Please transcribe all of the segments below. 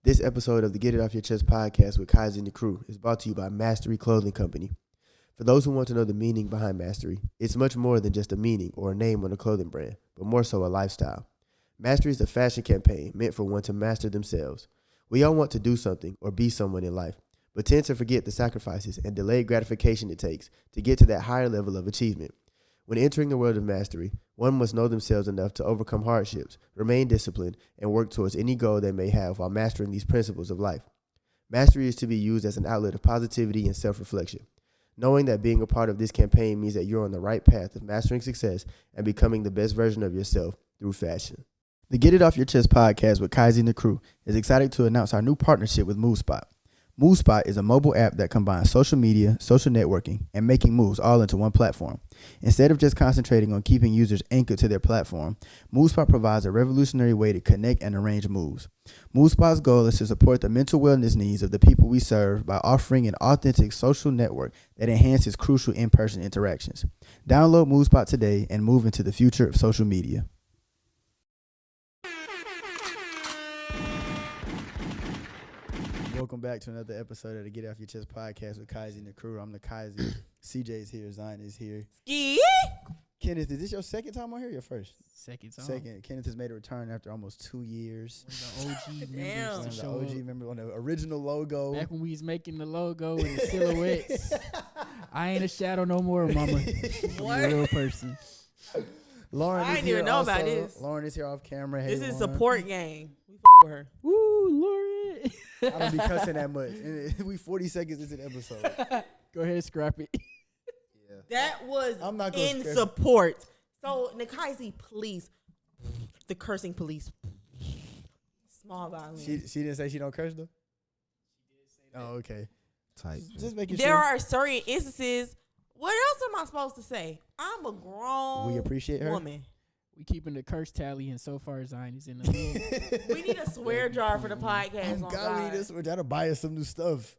This episode of the Get It Off Your Chest podcast with Kyzie the Krew is brought to you by Mastery Clothing Company. For those who want to know the meaning behind Mastery, it's much more than just a meaning or a name on a clothing brand, but more so a lifestyle. Mastery is a fashion campaign meant for one to master themselves. We all want to do something or be someone in life, but tend to forget the sacrifices and delayed gratification it takes to get to that higher level of achievement. When entering the world of mastery, one must know themselves enough to overcome hardships, remain disciplined, and work towards any goal they may have while mastering these principles of life. Mastery is to be used as an outlet of positivity and self-reflection. Knowing that being a part of this campaign means that you're on the right path of mastering success and becoming the best version of yourself through fashion. The Get It Off Your Chest podcast with Kyzie and the Krew is excited to announce our new partnership with MoveSpot. MoveSpot is a mobile app that combines social media, social networking, and making moves all into one platform. Instead of just concentrating on keeping users anchored to their platform, MoveSpot provides a revolutionary way to connect and arrange moves. MoveSpot's goal is to support the mental wellness needs of the people we serve by offering an authentic social network that enhances crucial in-person interactions. Download MoveSpot today and move into the future of social media. Welcome back to another episode of the Get Off Your Chest podcast with Kyzie and the Krew. I'm the Kyzie. CJ's here. Zion is here. Ski. Kenneth, is this your second time on here or your first? Second time. Second. Kenneth has made a return after almost 2 years. One of the OG members One to of the show OG up. member on the original logo. Back when we was making the logo and the silhouettes. I ain't a shadow no more, mama. I'm a real person. Lauren I is didn't here even know about also. this. Lauren is here off camera. Hey, This is Lauren. support gang. We with her. Woo, Lord. I don't be cussing that much. And we 40 seconds into the episode. Go ahead, scrap it. Yeah. That was I'm not gonna in scare- support. So, Kyzie, please. The cursing police. Small violence. She didn't say she don't curse though? Oh, okay. Type. Just making There sure. are certain instances. What else am I supposed to say? I'm a grown We appreciate her. woman. We keeping the curse tally, and so far Zion is in the lead. We need a swear jar for the podcast. I'm on God, we God. need this. We're trying to buy us some new stuff.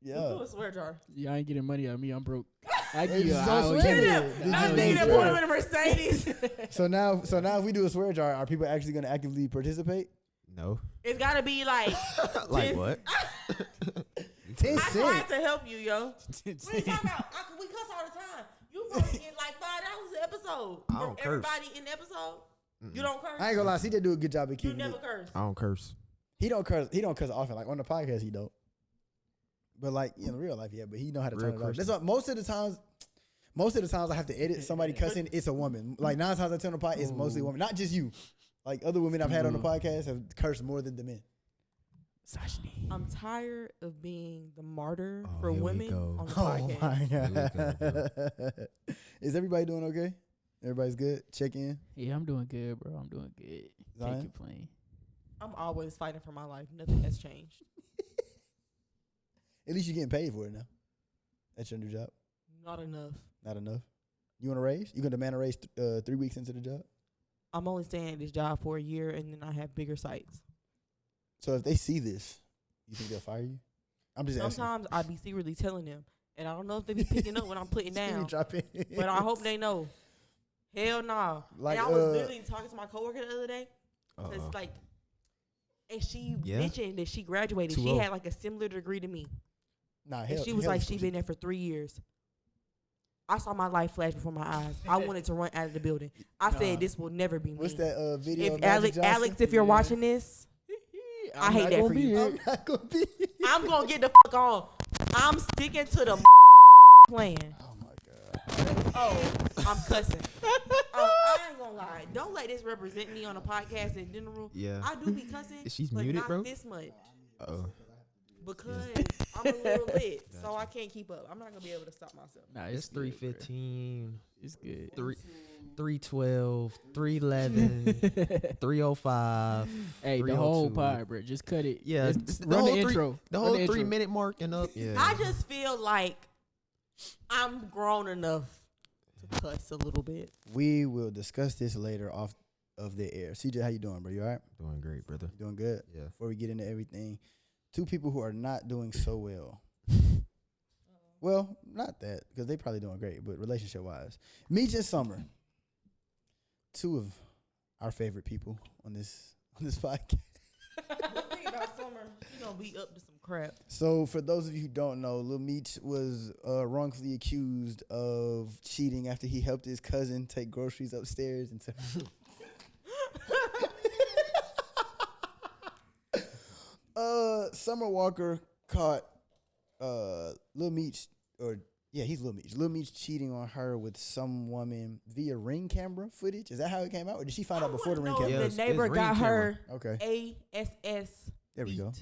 Do Yeah. a swear jar. Y'all ain't getting money out of me. I'm broke. I Hey, give you just an don't hour. swear Give me it. a- Did I was you thinking don't of putting swear? him in a Mercedes. So now if we do a swear jar, are people actually going to actively participate? No. It's got to be like. Like this- what? 10 I tried cents. to help you, yo. What are you talking about? We cuss all the time. You probably get like $5 an episode. I don't curse. Everybody in the episode. You don't curse. I ain't gonna lie, CJ do a good job of You keeping never it. curse. I don't curse. He don't curse often. Like on the podcast, he don't. But like in real life, yeah. But he know how to Real turn it off. cursing. That's what most of the times I have to edit somebody cussing. It's a woman. Like 9 times out of 10 on the podcast, it's mostly women. Not just you. Like other women I've had on the podcast have cursed more than the men. I'm tired of being the martyr Oh, for here we women go. on the Oh podcast. my Here we god. Is everybody doing okay? Everybody's good. Check in. Yeah, I'm doing good, bro. I'm doing good. Zion? Can't complain. I'm always fighting for my life. Nothing has changed. At least you're getting paid for it now. That's your new job. Not enough. Not enough. You want a raise? You gonna demand a raise 3 weeks into the job? I'm only staying at this job for a year, and then I have bigger sites. So if they see this, you think they'll fire you? I'm just asking. Sometimes I be secretly telling them, and I don't know if they be picking up what I'm putting Skinny down. drop in. But I hope they know. Hell nah. Like, and I was literally talking to my coworker the other day. Cause Uh-oh. like, and she Yeah? mentioned that she graduated. Too She old. had like a similar degree to me. Nah, And hell, she was hell like, is she been there for 3 years. I saw my life flash before my eyes. I wanted to run out of the building. I Nah. said, this will never be me. What's that video? If of Magic Johnson? Alex, if you're Yeah. watching this, I hate not that gonna for be you. here. I'm not gonna be. I'm gonna get the fuck on. I'm sticking to the plan. Oh my god. Oh, I'm cussing. I ain't gonna lie. Don't let this represent me on a podcast in general. Yeah. I do be cussing, She's but muted, not bro? this much Oh. because I'm a little lit, so I can't keep up. I'm not gonna be able to stop myself. Nah, It's good, bro. 3:15, It's good. 3:12, 3:11, 3:05. Hey, the whole 3:02. pod, bro. Just cut it. Yeah, Just the run whole the three- intro. The Run whole intro. 3-minute mark and up. Yeah. I just feel like I'm grown enough to cuss a little bit. We will discuss this later off of the air. CJ, how you doing, bro? You all right? Doing great, brother. You doing good? Yeah. Before we get into everything, 2 people who are not doing so well. Well, not that, because they probably doing great, but relationship-wise. Meech and Summer. 2 of our favorite people on this podcast. What thing about summer? gonna be up to some crap. So for those of you who don't know, Lil Meech was wrongfully accused of cheating after he helped his cousin take groceries upstairs and Summer Walker caught Lil Meech, he's Lil Meech. Lil Meech cheating on her with some woman via Ring camera footage. Is that how it came out, or did she find out before the Ring No, camera? the neighbor it's got Ring her Okay, ASS. there we go.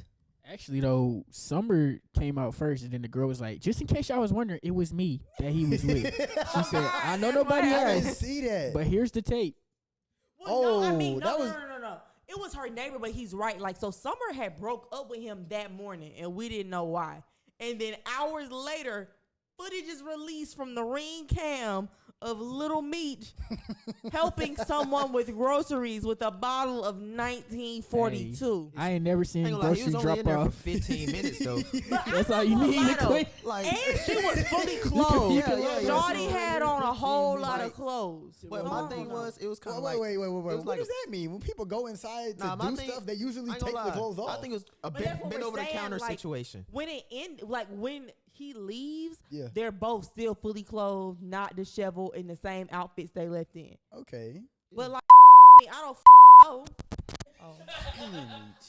Actually, though, Summer came out first, and then the girl was like, just in case y'all was wondering, it was me that he was with. She said, I know nobody I didn't else, see that. but here's the tape. Well, no, I mean, that no, was- no. It was her neighbor, but he's right. Like, so Summer had broke up with him that morning, and we didn't know why. And then hours later, footage is released from the Ring cam of Little Meech helping someone with groceries with a bottle of 1942. I ain't never seen I ain't gonna lie, he grocery was only drop in there for off. 15 minutes though. But That's I all you ain't need gonna to lie, though. quit. Like, And she was fully clothed. Yeah. Shawty had on a whole lot Like, of clothes. but my thing was, it was kind of Wait, like, wait. it was What like does that mean? When people go inside to my do thing- stuff, they usually I ain't take gonna the lie. clothes off. I think it was a But that's what bent we're over the saying, counter like, situation. When when he leaves, Yeah. they're both still fully clothed, not disheveled, in the same outfits they left in. Okay. But like, I don't know. Oh.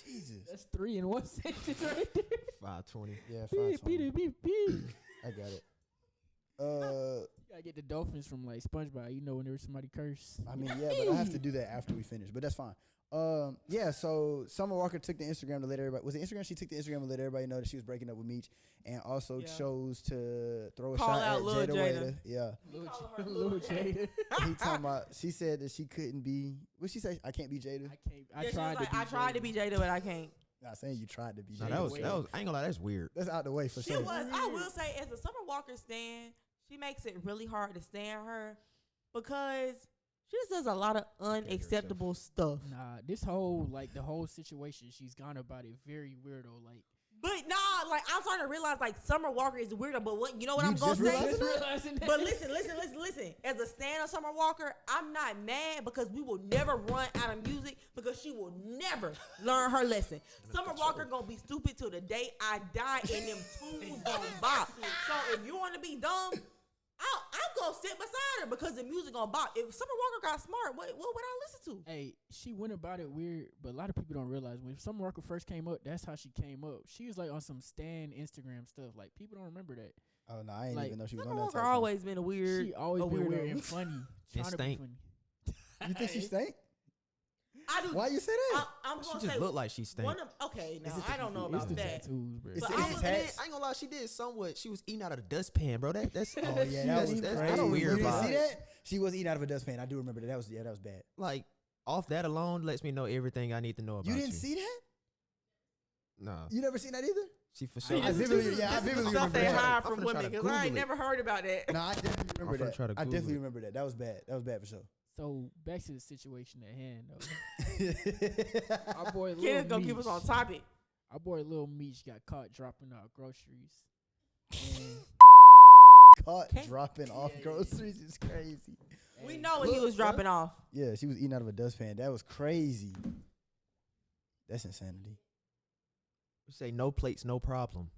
Jesus. That's 3 in 1 sentence right there. 520. Yeah, Beep, 520. beep, beep, beep. I got it. You gotta get the dolphins from like SpongeBob. You know, whenever somebody curse. I mean, yeah, but I have to do that after we finish. But that's fine. Yeah. So Summer Walker took the Instagram to let everybody. Was it Instagram? She took the Instagram to let everybody know that she was breaking up with Meech, and also Yeah. chose to throw a Call shot out at Lil Jada Jada. Waiter. Yeah. Little Jada. He talking about. She said that she couldn't be. What she say? I can't be Jada. I can't. I Yeah, she was tried like, to be. I tried to be Jada, but I can't. Not saying you tried to be No, Jada. that was, Wait. I ain't gonna lie, that's weird. That's out the way for She sure. was. I will say, as a Summer Walker stan, she makes it really hard to stand her because she just does a lot of unacceptable stuff. Nah, this whole the whole situation, she's gone about it very weirdo. Like, But nah, like I'm starting to realize like Summer Walker is weirdo. But what you know what You I'm gonna just say? realizing that. But listen. As a stan of Summer Walker, I'm not mad because we will never run out of music because she will never learn her lesson. Summer Walker gonna be stupid till the day I die and them tools gonna bop. So if you wanna be dumb, I'm gonna sit beside her because the music gonna bop. If Summer Walker got smart, what would I listen to? Hey, she went about it weird, but a lot of people don't realize when Summer Walker first came up, that's how she came up. She was like on some Stan Instagram stuff. Like, people don't remember that. Oh no, I ain't Like, even know she was Summer on that. Walker type of always been a weird. She always a been weirdo. weird and funny. Trying to be stank. funny. thing. You think she stank? I do. Why you say that? I'm She gonna just say looked like she stank. one of. Okay, now Is it I don't know It's about the that. tattoos, bro. It's But the- I it's was- the I tats. ain't gonna lie, she did somewhat. She was eating out of the dustpan, bro. That's Oh yeah, that was that's crazy. weird. You didn't see vibes. that? She was eating out of a dustpan. I do remember that. That was bad. Like, off that alone lets me know everything I need to know about You you. didn't see that? Nah, You never seen that either? she for sure. I vividly This is remember stuff they that. hide I'm from finna try women to because I ain't Google it. never heard about that. No, I definitely remember I'm finna that. try to I Google definitely it. remember that. That was bad. That was bad for sure. So, back to the situation at hand, though. Our boy Lil Keneth gonna keep Meech. us on topic. Our boy Lil Meech got caught dropping out groceries. And Caught Can't- dropping off groceries is crazy. We know what he was dropping off. Yeah, she was eating out of a dustpan. That was crazy. That's insanity. Say no plates, no problem.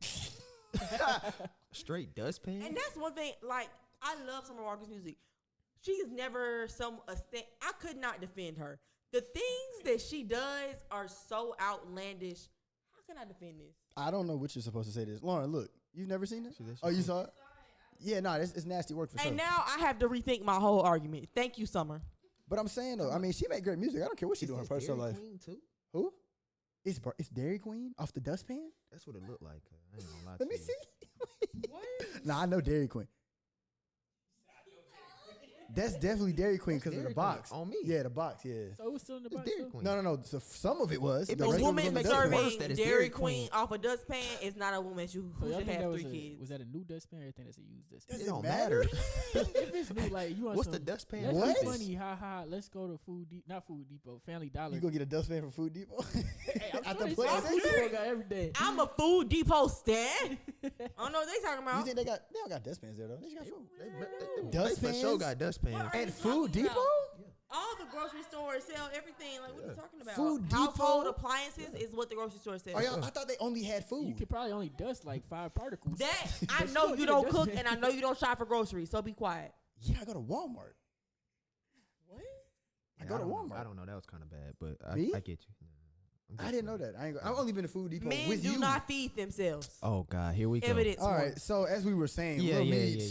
Straight dustpan. And that's one thing. Like I love Summer Walker's music. She is never I could not defend her. The things that she does are so outlandish. How can I defend this? I don't know what you're supposed to say to this. Lauren, look, you've never seen it? See this? Oh, you saw it? Yeah, no, it's nasty work for sure. And now I have to rethink my whole argument. Thank you, Summer. But I'm saying though, I mean, she make great music. I don't care what she do in her personal life. Too? Who? It's Dairy Queen off the dustpan? That's what it looked like. I ain't gonna lie Let to me you. see. Nah, I know Dairy Queen. That's definitely Dairy Queen because of the Dairy Queen box. on me. Yeah, the box, yeah. so it was still in the It's box. Dairy though? Queen. No. So some of it was. It The A makes- rest of it was woman on the makes it dustpan. worse serving that it's Dairy Dairy Queen Queen. off a dustpan is not a woman who So y'all should think have that 3 was kids. was that a new dustpan? Or I think that's a used dustpan. Does It it don't matter? matter. If it's new, like you want What's some, the dustpan? let's What? be funny, ha. Let's go to not Food Depot, Family Dollar. You go get a dustpan from Food Depot? Hey, I'm At sure the they place? sell Food Depot got everything. I'm a Food Depot stan. I don't know what they talking You about. think they don't got dustpans there though? They just got food. They for sure Dustpans? got dustpans. What are At you Food talking Depot? about? All the grocery stores sell everything. Like, what are you talking about? Food Household Depot? appliances is what the grocery store sells. Oh, y'all, I thought they only had food. You could probably only dust like 5 particles. That I But know still, you nigga, don't that's cook, it. and I know you don't shop for groceries. So be quiet. Yeah, I go to Walmart. What? I go to don't know. Walmart. I don't know. That was kind of bad, but Me? I get you. I didn't know that. I've only been to Food Depot Men with do you. not feed themselves. Oh God, here we go. Evidence. All one. right. So as we were saying, Yeah, Lil yeah, Meech,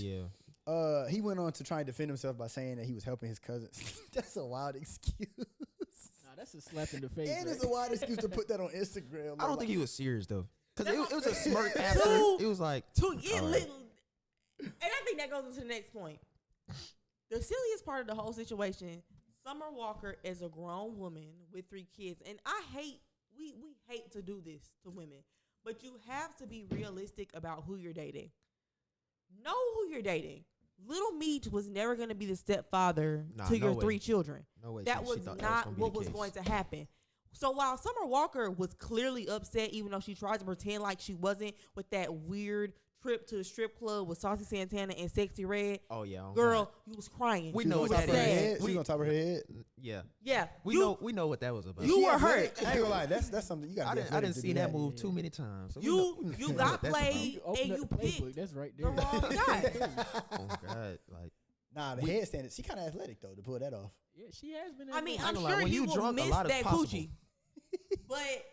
yeah. he went on to try and defend himself by saying that he was helping his cousin. That's a wild excuse. Nah, that's a slap in the face. And it's right? a wild excuse to put that on Instagram. I don't think he was serious though, because That's it was a what I'm smirk saying. after. Two- It was like, To get All right. little, and I think that goes into the next point. The silliest part of the whole situation, Summer Walker is a grown woman with 3 kids, and I hate we hate to do this to women, but you have to be realistic about who you're dating. Know who you're dating. Little Meech was never going to be the stepfather Nah, to no your way. 3 children. no way. That she was thought not gonna be what the was case. going to happen. So while Summer Walker was clearly upset, even though she tried to pretend like she wasn't, with that weird trip to the strip club with Saucy Santana and Sexy Red, Oh yeah, oh, girl, God. you was crying. We She know was what on that top of her is. head. She We- was on top of her head. Yeah, Yeah, we know what that was about. You She were athletic. hurt. I ain't gonna lie. That's something you got. I didn't see that move too many times. So we You know got what that's played. You open and up you the playbook. picked That's right the there. wrong guy. about. Oh God, like Nah, the headstand. She kind of athletic though to pull that off. Yeah, she has been. I mean, I I'm ain't gonna lie, sure when he you will drunk, a miss lot is that possible. coochie, but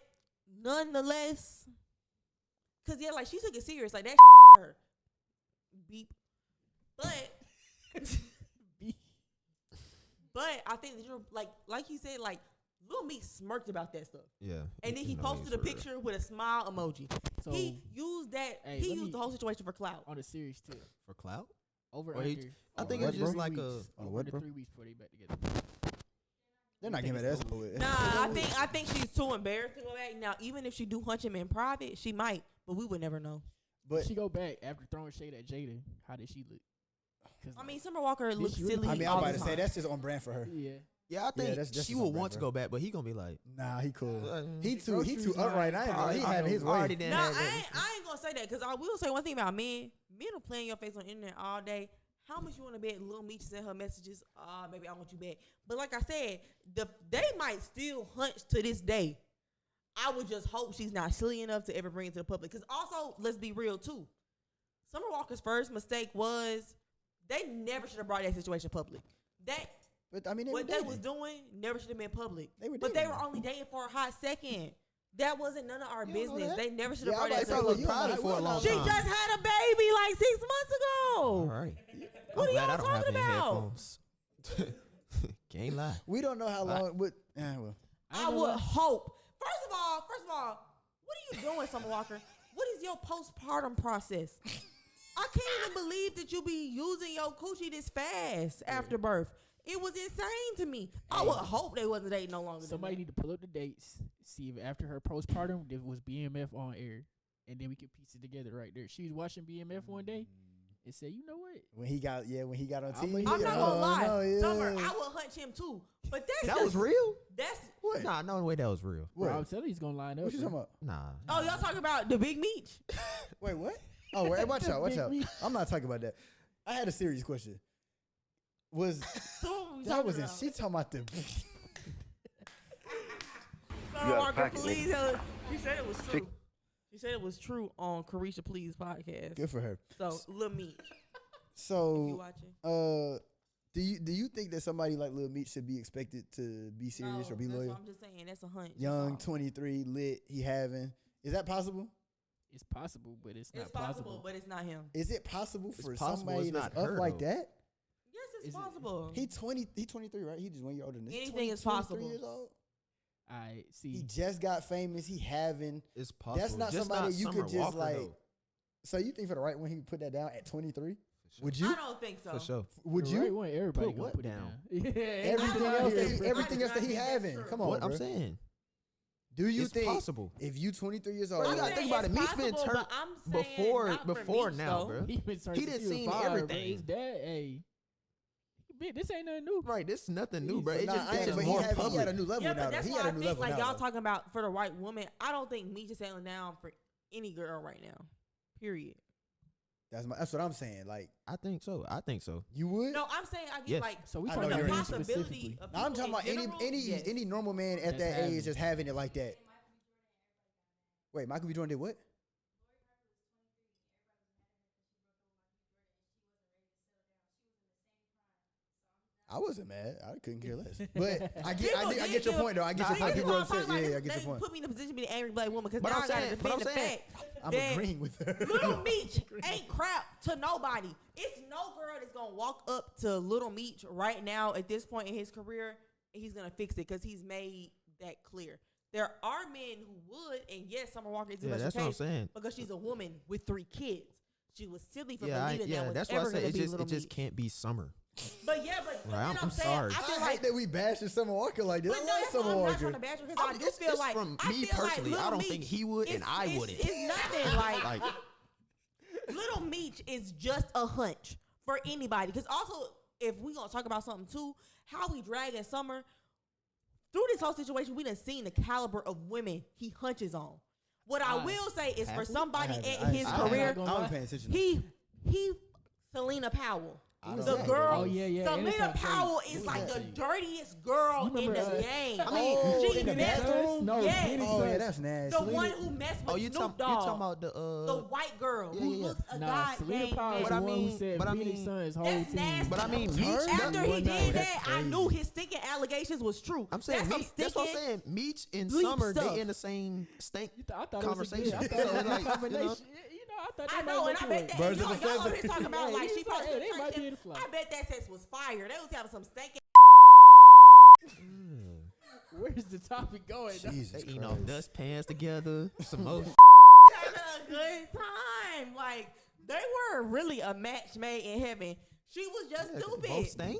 nonetheless, cause yeah, like she took it serious, like that her beep, but. But I think that you're like you said, like Lil Meech smirked about that stuff, yeah. and then he you know, posted a for real. picture with a smile emoji. So He used that. Hey, He let used me- the whole situation for clout. on a serious tip, for clout. over Or he- under. I over think it under was just 3 like a- weeks, On over what, under bro? 3 weeks before they back together. They're not giving that over. Nah, I think she's too embarrassed to go back. Now, even if she do hunch him in private, she might, but we would never know. But She go back after throwing shade at Jada. How did she look? 'Cause, I mean, Summer Walker looks she really- silly. I mean, I'm all about the to say time. that's just on brand for her. yeah. Yeah, I think that's she just will on want to brand, go back, but he gonna be like, Nah, he cool. He The too groceries upright. line, I ain't gonna. probably- He I having know, his already way. done No, had I ain't gonna say that because I will say one thing about men. Men will play in your face on the internet all day. How much you want to bet Lil Meech sent her messages? Baby, I want you back. But like I said, they might still hunch to this day. I would just hope she's not silly enough to ever bring it to the public. Because also, let's be real too. Summer Walker's first mistake was they never should have brought that situation public. That But I mean, what they dating. was doing never should have been public. They were but they dating. were only dating for a hot second. That wasn't none of our You don't know business. that? They never should have Yeah, brought I'm that like, to bro, the you public. private for a long She time. just had a baby like 6 months ago. all right. What are I'm glad y'all I don't have talking any about? headphones. Can't lie. We don't know how long. But well, I would hope. First of all, what are you doing, Summer Walker? What is your postpartum process? I can't even believe that you be using your coochie this fast after birth. It was insane to me. I would hope they wasn't dating no longer. than Somebody that. need to pull up the dates, see if after her postpartum there was BMF on air, and then we can piece it together right there. She was watching BMF one day and said, "You know what? when he got on I'm TV, like- I'm not gonna lie. no, yeah. Summer, I would hunch him too. But that's That just, was real? That's What? Nah, no way that was real. What? Bro, I'm telling you, he's gonna line up. What you bro. talking about? Nah. oh, y'all talking about the Big Meech? Wait, what? Oh, wait, watch out, watch Big out. me. I'm not talking about that. I had a serious question. Was So what we that talking wasn't about? she talking about the? Summer Walker, please. She said it was true. She said it was true on Carisha Please podcast. Good for her. So Lil Meech, you So, watching? do you think that somebody like Lil Meech should be expected to be serious or be that's loyal? what I'm just saying. That's a hunch. that's Young, all. 23, lit, he having. Is that possible? It's possible, but it's not It's possible, plausible. but it's not him. Is it possible for possible, somebody it's that's not up her, like though. that? Yes, it's Is it- possible. He 23, right? He just 1 year older than this. Anything is 23 possible. Years old? I He see. just got famous. He having. It's possible. That's not Just somebody you Summer could just Walker, like. though. So you think for the right one he would put that down at 23? Would I you? don't think so. For sure. Would The you? right one, everybody Put gonna what put down? it down. Everything I else, don't that think he, everything so. else that he I do not think having. that's Come true. on, What I'm bro. saying. Do you It's think possible. if you 23 years Bro, old, you gotta I'm think saying about it. it's Meech been possible, turned but I'm saying before not for before Meech, now, though. bro. He been starting He to done see seen the fire, bro. everything. His dad, hey, this ain't nothing new. Right, this is nothing new, bro. But It's nah, just, I it's ain't- just but more he had public. a new level Yeah, now. but that's He why had I a new think level like now. y'all though. talking about for the right woman. I don't think Meech is settling down for any girl right now. Period. That's what I'm saying. Like, I think so. you would? No, I'm saying I get Yes. like So we I talking know the you're about into men possibility specifically. of No, I'm people talking in about general, yes. any normal man at That's that having age it. just having it like that. Wait, Michael B. Jordan did what? I wasn't mad. I couldn't care less. But I get your point though. I get your point. You People know are what I'm upset. talking Yeah, about? I get They your point. put me in a position to be an angry black woman because But now I'm I gotta saying- but defend I'm the saying- fact I'm that agreeing with her. Little Meech ain't crap to nobody. It's no girl that's gonna walk up to Little Meech right now at this point in his career and he's gonna fix it because he's made that clear. There are men who would, and yes, Summer Walker is a Yeah, special that's what I'm case saying. because she's a woman with 3 kids. She was silly for Yeah, believing that was that's why I ever say gonna be it Little just Meech. can't be Summer. But yeah, but Right, then I'm saying, sorry. I feel I like hate that we bashing Summer Walker like this. but I no, like that's why Summer I'm not Walker. trying to bash her because I do It's feel like from I me feel personally. Like I don't Lil think Meech he would, and I it's- wouldn't. It's nothing like Like, Little Meech is just a hunch for anybody. Because also, if we gonna talk about something too, how we dragging Summer through this whole situation, we done seen the caliber of women he hunches on. What I will say is for somebody in his career, I wasn't paying attention. he Selena Powell. I The don't know. girl, Oh, yeah, yeah. Selena Innocent Powell Shade. is like the Innocent Shade. dirtiest girl You in remember, the game. I mean, Oh, she in the messed- bathroom? No, Yes. Phoenix Oh yeah, Suns. that's nasty. The one who messed with you Snoop talking Dogg. about The white girl who yeah. looks a Nah, Selena goddamn Powell is mess. the I one mean- who said but I Phoenix mean- Suns whole That's team. nasty. But I mean, Her? Meech. After he Well, no, did that's that, I crazy. knew his stinking allegations was true. I'm saying that's, Meech, that's what I'm saying. Meech and Bleep Summer, stuff. they in the same stink I thought conversation. It was a good, So, I thought it was a like, you know. combination. I thought that I know, might and I make bet it that Birds y'all, of a y'all over feather. here talking about Yeah, like he she was like, probably hey, they might be in the fly. I bet that sex was fire. They was having some stinking. Where's the topic going? Jesus They eating Christ. off dustpans together. Some more. Having a good time. Like they were really a match made in heaven. She was just stupid. Both stink.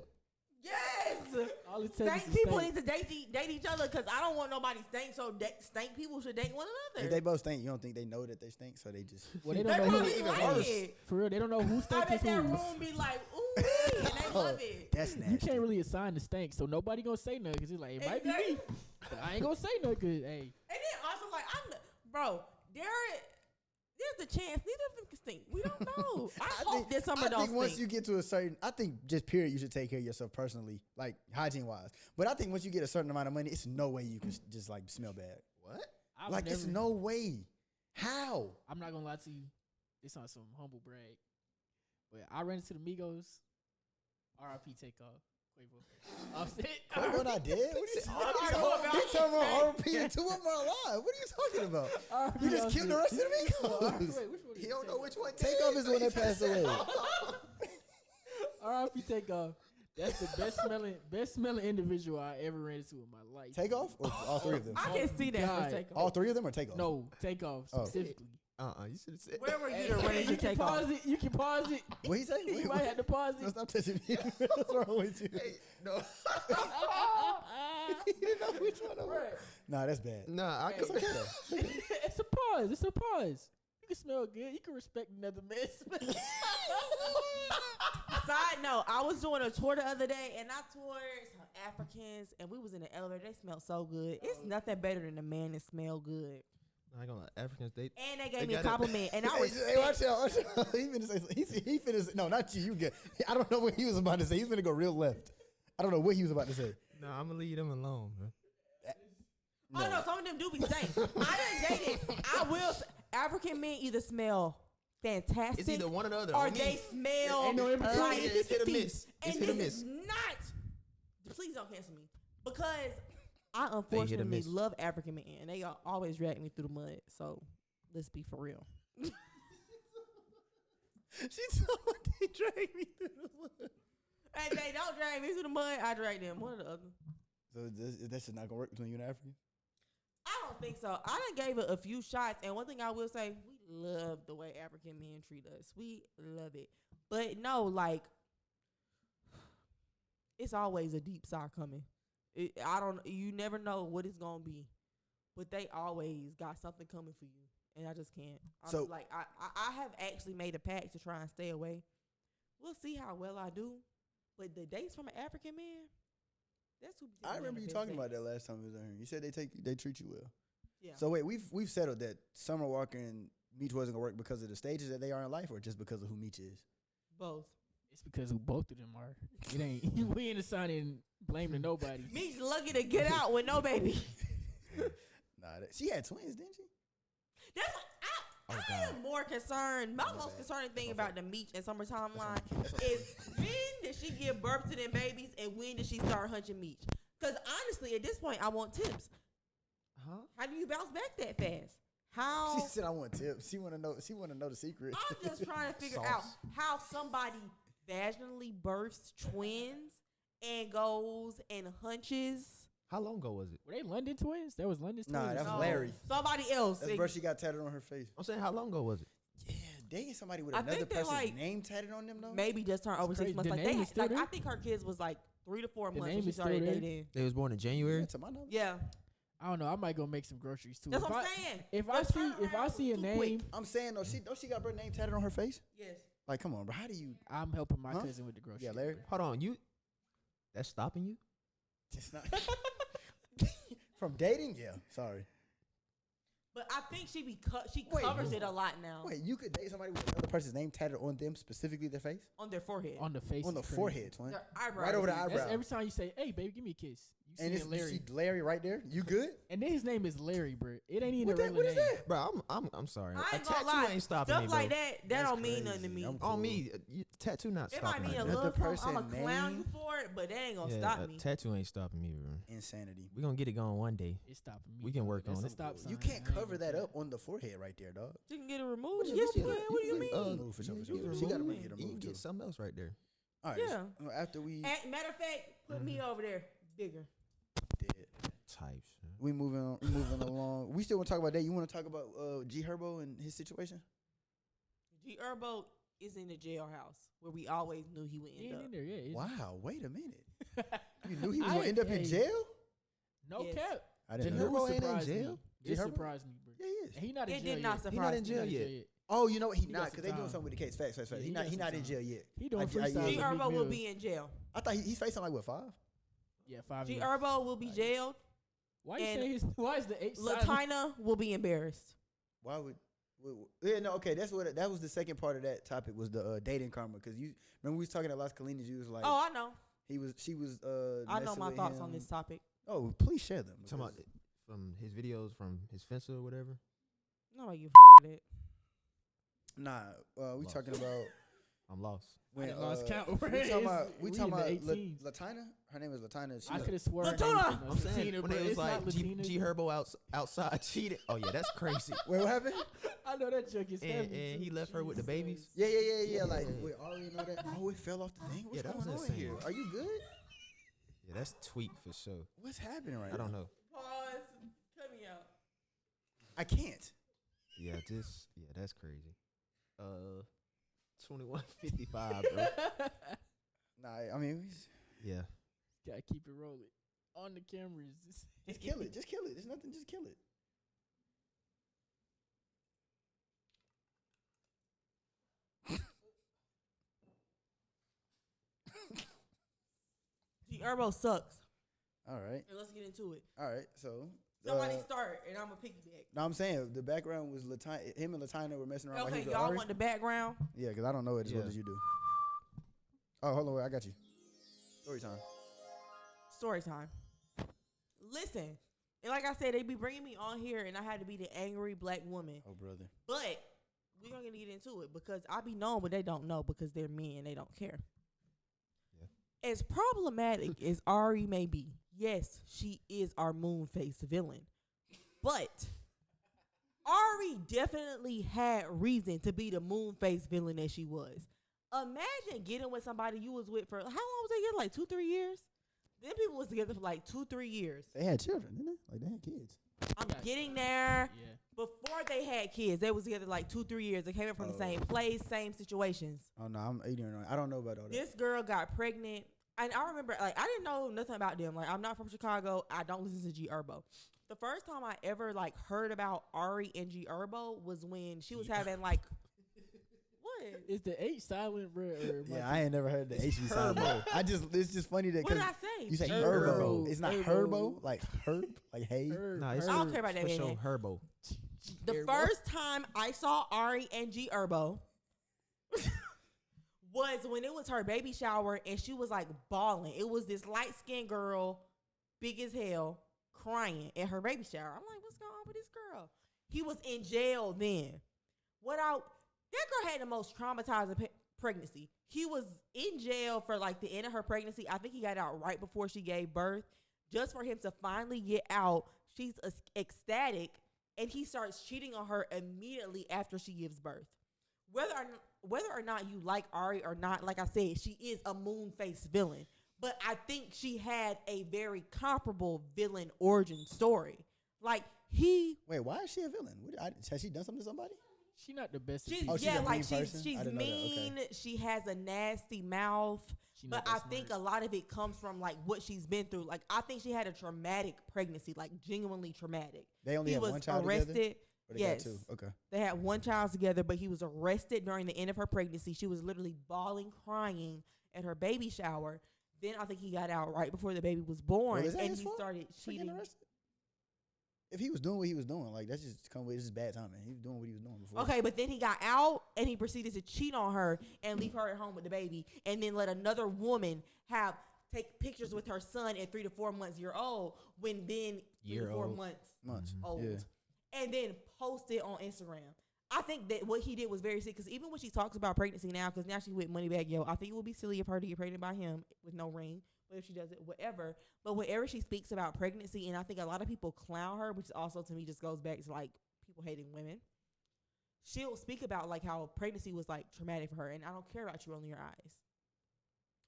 Yes. All it takes Stank is people stank. need to date each other because I don't want nobody stank. So stank people should date one If another. they both stink, you don't think they know that they stink, so they just. Well, they They don't know probably who. even like worse. it. For real, they don't know who I stank bet is that who. room be like, ooh, and they love it. That's nasty. You can't really assign the stank, so nobody gonna say nothing because it's like it might be me. But I ain't gonna say nothing because hey, And then also like bro, there's a chance neither of them can stink. We don't know. I hope this summer don't think once stink. you get to a certain, I think just period, you should take care of yourself personally, like hygiene wise. But I think once you get a certain amount of money, it's no way you can just like smell bad. What? I've Like never, it's no way. How? I'm not gonna lie to you. It's on some humble brag, but I ran into the Migos. R.I.P. Takeoff. Quavo. Offset. What what I did? What are you R.I.P. talking about? RP and 2 of them are alive. What are you talking about? R.I.P. You just killed the rest of the Wait, Migos. which one? He don't know which one. Takeoff is the one that passed away. R.I.P. Takeoff. That's the best smelling individual I ever ran into in my life. Takeoff or all 3 of them? I can see that God. for takeoff. All 3 of them or Takeoff? No, Takeoff Oh. specifically. You should have said. Where were you Hey, to run into you can takeoff? pause it. You can pause it. What he say? You Wait, might wait. have to pause No, it. stop touching me. What's wrong with you? Hey, no. You didn't know which one I was. Right. Nah, that's bad. Nah, I It's could. okay though. It's a pause. It's a pause. You can smell good. You can respect another man's smell. Side note, I was doing a tour the other day and I toured some Africans and we was in the elevator. They smelled so good. It's nothing better than a man that smell good. I ain't gonna lie. Africans, they. And they They gave me a got it. compliment and I Hey, was hey, watch out, watch out. He finna say, he finna say, no, not you. You good. I don't know what he was about to say. He's finna go real left. I don't know what he was about to say. Nah, I'm gonna leave them alone, man. Oh no, some of them do be stank. I done dated. I will. African men either smell fantastic, It's either one or the other. or On me. they smell Ain't no in between. like It's hit or miss. It's And hit or this miss. is not. Please don't cancel me because I They hit or unfortunately miss. love African men and they always drag me through the mud. So let's be for real. She told me they dragged me through the mud. And they don't drag me through the mud. I drag them. One or the other. So that's just not gonna work between you and African? I don't think so. I done gave it a few shots, and one thing I will say, we love the way African men treat us. We love it. But no, like, it's always a deep sigh coming. You never know what it's gonna be, but they always got something coming for you, and I just can't. So- like, I have actually made a pact to try and stay away. We'll see how well I do, but the dates from an African man, that's who. I remember you talking about that last time we was on here. You said they treat you well. Yeah. So wait, we've settled that Summer Walker and Meech wasn't gonna work because of the stages that they are in life, or just because of who Meech is? Both. It's because who both of them are. It ain't. We ain't assigning blame to nobody. Meech lucky to get out with no baby. Nah, she had twins, didn't she? That's what I am more concerned. My most concerning thing about the Meech and Summer timeline is when did she give birth to them babies and when did she start hunching Meech? Because honestly, at this point, I want tips. Huh? How do you bounce back that fast? How? She said, "I want tips." She want to know. She want to know the secret. I'm just trying to figure out how somebody vaginally births twins and goes and hunches. How long ago was it? Were they London twins? That was London's twins. Nah, that's No, Larry. Somebody else. That's where she got tatted on her face. I'm saying, how long ago was it? Yeah, dating somebody with I another think they, person's like, name tatted on them though. maybe just turned over 6 crazy. months. The Like name they is still like there? I think her kids was like 3 to 4 The months name when she is still started there? dating. They was born in January. Yeah, to my knowledge. Yeah, I don't know. I might go make some groceries too. that's If what I'm I- saying. If The I see turnaround a too name, quick. I'm saying though, she got her name tatted on her face. Yes. Like, come on, bro. How do you? I'm helping my Huh? cousin with the groceries. Yeah, Larry. Hold on, you. That's stopping you? It's not from dating. Yeah, sorry. But I think she Wait, covers no. it a lot now Wait, you could date somebody with another person's name tatted on them, specifically their face, on their forehead, On the face. on the is crazy. forehead, twin, their eyebrows. right over the That's eyebrow. every time you say, "Hey, baby, give me a kiss." You And see Larry. you see Larry right there. You good? And then his name is Larry, bro. It ain't even What, a that, what regular is name. that? Bro, I'm sorry. I A ain't gonna tattoo lie. ain't stopping Stuff me, bro. like that That's don't mean nothing to crazy. me. I'm On me, tattoo not It might stopping mean me. a bro. little Another something. I'm person a clown name? you for it, but that ain't gonna Yeah, stop a me. tattoo ain't stopping me, bro. Insanity. We gonna get it going one day. It's stopping me. We can work That's on a it. stop sign. You can't I ain't cover gonna that care. up on the forehead right there, dog. You can get it removed. you Yes, you gonna can. do? What do you You mean? gonna remove for sure, for sure. you She gotta remove make it. it You remove can too. get something else right there. All right. Yeah. After we Matter of fact, put me over there bigger. did, Type shit. we moving on. We moving along. We still want to talk about that. You want to talk about G Herbo and his situation? G Herbo is in the jailhouse where we always knew he would He end ain't up. in there, yeah. it's- Wow. Wait a minute. You knew he was I gonna end up in ain't- jail? No Yes. cap. I The didn't news know. Herbo ain't in surprised jail? me. G It Herbo? surprised me, bro. Yeah, he is. And he not in It jail did not yet. surprise He not in me. He not jail in yet. Oh, you know what? He He not got because some they doing time. something with the case. Facts. Yeah, He he not. got He some not in time. jail yet. He doing I freestyles. yeah. G with Meek Herbo will Mill. be in jail. I thought he's facing like what 5? Yeah, 5 G years. Herbo will be jailed. Why you and say his? Why is the H silent? Latina will be embarrassed. Why would? Yeah, no, okay. That's what. That was the second part of that topic was the dating karma. Because you remember we was talking at Las Colinas. You was like, Oh, I know. she was. I know messing my with thoughts him. on this topic. Oh, please share them. Talking about because- from his videos from his fencer or whatever. No, you that. Nah, we Lost. talking about I I'm lost. when done lost count. we talking about We in talking the about 18s. Latina. Her name is Latina. She I was- could have swore. Latina! I'm saying Latina, when bro. it was It's not like G Latina. Herbo outside cheating. Oh yeah, that's crazy. Wait, what happened? I know that joke is and heavy. and too. he left her with the babies. Jesus. Yeah. Like, Yeah. wait, Ari, you know that? Oh, it fell off the thing. What's Yeah, that going was on insane. here? Are you good? Yeah, that's tweak for sure. What's happening right now? I don't know. Pause. Cut me out. I can't. Yeah, that's crazy. 21:55, bro. Nah, I mean, Yeah. Gotta keep it rolling on the cameras. just kill it. Just kill it. There's nothing. Just kill it. G Herbo sucks. All right. And let's get into it. All right. So. Somebody start, and I'm a piggyback. No, I'm saying the background was Latina. Him and Latina were messing around. while he Okay, was with y'all Ari. want the background? Yeah, because I don't know it as well Yeah. as you do. Oh, hold on. Wait, I got you. Story time. Story time. Listen, and like I said, they be bringing me on here, and I had to be the angry black woman. Oh, brother. But we're gonna get into it because I be knowing what they don't know because they're men. They don't care. Yeah. As problematic as Ari may be, yes, she is our moon face villain. But Ari definitely had reason to be the moon face villain that she was. Imagine getting with somebody you was with for how long was they together? Like 2-3 years? Them people was together for like 2-3 years. They had children, didn't they? Like they had kids. I'm Got- getting there. Yeah. Before they had kids, they was together like 2-3 years. They came in from the same place, same situations. Oh no, I'm ignorant. I don't know about all that. This girl got pregnant, and I remember, like, I didn't know nothing about them. Like, I'm not from Chicago. I don't listen to G Herbo. The first time I ever like heard about Ari and G Herbo was when she was having like, what? Is the H silent, bro? Or Yeah, I ain't never heard the HB sound. It's just funny that What did because I say? you say Herbo. Herbo. It's not Herbo. Herbo, like herb, like hay. Nah, it's I don't care about that for man. sure Herbo. The first time I saw Ari and G Herbo was when it was her baby shower and she was like bawling. It was this light skinned girl, big as hell, crying at her baby shower. I'm like, what's going on with this girl? He was in jail then. That girl had the most traumatizing pregnancy. He was in jail for like the end of her pregnancy. I think he got out right before she gave birth. Just for him to finally get out, she's ecstatic, and he starts cheating on her immediately after she gives birth. Whether or not you like Ari or not, like I said, she is a moon-faced villain. But I think she had a very comparable villain origin story. Like Wait, why is she a villain? Has she done something to somebody? She not the best. She's, People. she's a mean person? she's I didn't know that. mean. Okay. She has a nasty mouth. She But not I that think smart. a lot of it comes from like what she's been through. Like I think she had a traumatic pregnancy, like genuinely traumatic. They only He had was one child arrested. together? Or they Yes. got two? Okay. They had one child together, but he was arrested during the end of her pregnancy. She was literally bawling, crying at her baby shower. Then I think he got out right before the baby was born, Well, is that and his he fault started for getting cheating. arrested? If he was doing what he was doing, like that's just come with. This is bad timing. He was doing what he was doing before. Okay, but then he got out and he proceeded to cheat on her and leave her at home with the baby, and then let another woman take pictures with her son at 3 to 4 months old, when then 3 to 4 months old, Yeah. and then post it on Instagram. I think that what he did was very sick, because even when she talks about pregnancy now, because now she's with Moneybag Yo, I think it would be silly of her to get pregnant by him with no ring. But if she does it, whatever. But whenever she speaks about pregnancy, and I think a lot of people clown her, which also to me just goes back to like people hating women. She'll speak about like how pregnancy was like traumatic for her, and I don't care about you rolling your eyes.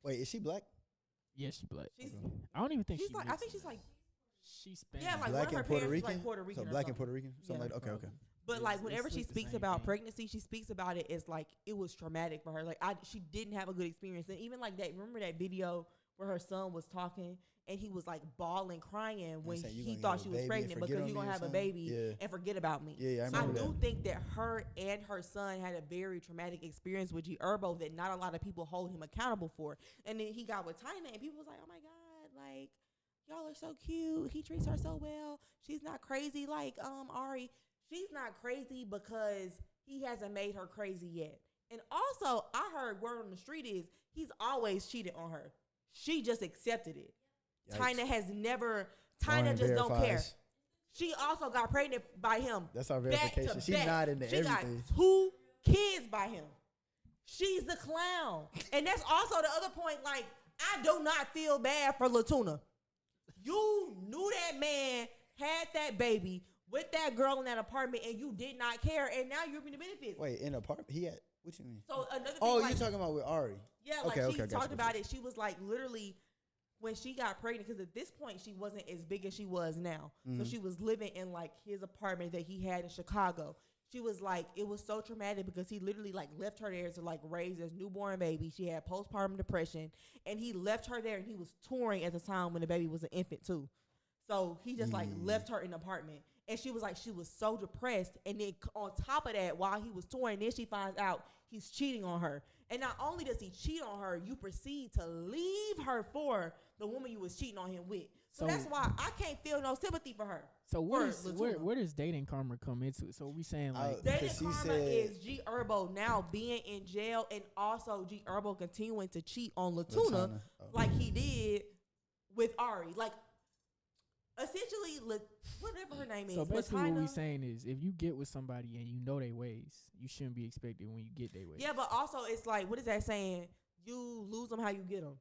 Wait, is she black? Yeah, she black. She's I don't even think she's she. like I think she's like she's Spanish. yeah, like Black one and of her Puerto parents is Rican? like Puerto Rican. So or black and something. Puerto Rican? Something Yeah. like that? Okay. But It's- like it's whenever she like the speaks same about thing. pregnancy, she speaks about it as like it was traumatic for her. Like she didn't have a good experience. And even like that, remember that video where her son was talking and he was like bawling, crying when saying, "You he gonna thought have she a was baby and pregnant forget because on you're me gonna or have a something?" baby Yeah. and forget about me. Yeah, I I remember do that. think that her and her son had a very traumatic experience with G Herbo that not a lot of people hold him accountable for. And then he got with Taina and people was like, oh my God, like y'all are so cute. He treats her so well. She's not crazy like Ari. She's not crazy because he hasn't made her crazy yet. And also, I heard word on the street is he's always cheated on her. She just accepted it. Yikes. Taina has never. Lauren Taina just don't care. verifies. She also got pregnant by him. That's our back to verification. She back. nodding to She everything. got 2 kids by him. She's the clown. And that's also the other point. Like, I do not feel bad for Latuna. You knew that man had that baby with that girl in that apartment and you did not care, and now you're reaping the benefits. Wait, in an apartment? He had, what you mean? So another thing, Oh, like, you're talking about with Ari. yeah, like Okay, she okay, talked gotcha, about gotcha. it. She was like literally when she got pregnant, because at this point she wasn't as big as she was now. So she was living in like his apartment that he had in Chicago. She was like, it was so traumatic because he literally like left her there to like raise this newborn baby. She had postpartum depression, and he left her there, and he was touring at the time when the baby was an infant too. So he just like left her in the apartment, and she was like, she was so depressed. And then on top of that, while he was touring, then she finds out he's cheating on her. And not only does he cheat on her, you proceed to leave her for the woman you was cheating on him with. So that's why I can't feel no sympathy for her. So for Latuna. where does dating karma come into it? So we saying like Dating Because she karma said- is G Herbo now being in jail, and also G Herbo continuing to cheat on Latuna Latana. Oh. like he did with Ari. Like, essentially, whatever her name is. so basically what we Taina. saying is if you get with somebody and you know their ways, you shouldn't be expected when you get their ways. Yeah, but also it's like, what is that saying? You lose them how you get them.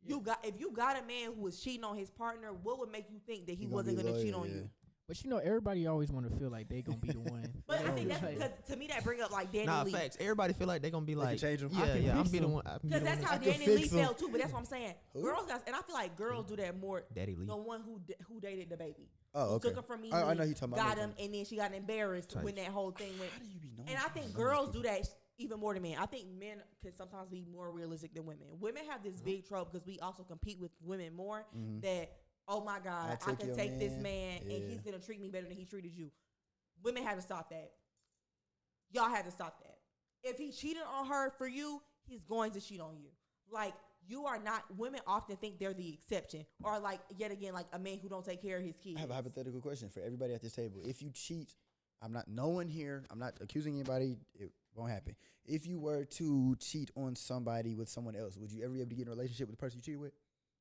Yeah. If you got a man who was cheating on his partner, what would make you think that he gonna wasn't be going to cheat loyal, on yeah. you? But you know, everybody always want to feel like they gonna be the one. But You I know, think that's like- because to me that bring up like Danny Nah, Lee. facts. Everybody feel like they gonna be They like, can change 'em. I yeah, can yeah. I'm fix be the 'em. one. I'm be Because the that's one. how I can Danny Lee fix 'em. felt too. But that's what I'm saying. Who? Girls got, and I feel like girls do that more. Daddy Lee. The one who dated the baby. Oh, Who okay. took him from me. I know you talking about. Got him, and then she got embarrassed Type. when that whole thing went. How do you be knowing? And I think girls do that even more than men. I think men can sometimes be more realistic than women. Women have this big trouble because we also compete with women more. That, oh my God, I take can your take this man. man and Yeah. he's gonna treat me better than he treated you. Women have to stop that. Y'all have to stop that. If he cheated on her for you, he's going to cheat on you. Like, you are not. Women often think they're the exception, or like yet again, like a man who don't take care of his kids. I have a hypothetical question for everybody at this table. If you cheat, I'm not. No one here. I'm not accusing anybody. It won't happen. If you were to cheat on somebody with someone else, would you ever be able to get in a relationship with the person you cheated with?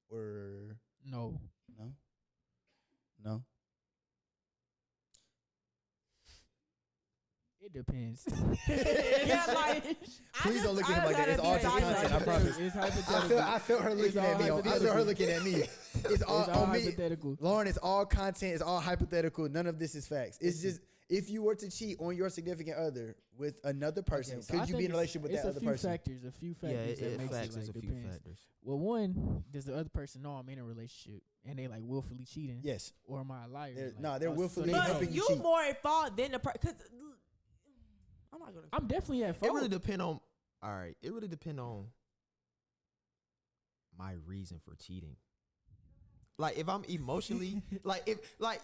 Or No. no? No. It depends. Yeah, like Please don't look at him like that. It's all just content. I promise. It's hypothetical. I felt her looking all at me. I felt her hypothetical. looking at me. It's all It's all on me. hypothetical. Lauren, it's all content. It's all hypothetical. None of this is facts. It's just if you were to cheat on your significant other with another person, So I could you think be in a relationship with that other person? A few factors Yeah, that it makes factors it like a few depends. factors. Well, one, does the other person know I'm in a relationship and they like willfully cheating? Yes. Or am I a liar? They're willfully they helping but you you cheat. more at fault than the because I'm not gonna. I'm definitely at It fault. really depend on. All right, it really depend on my reason for cheating. Like if I'm emotionally, like if like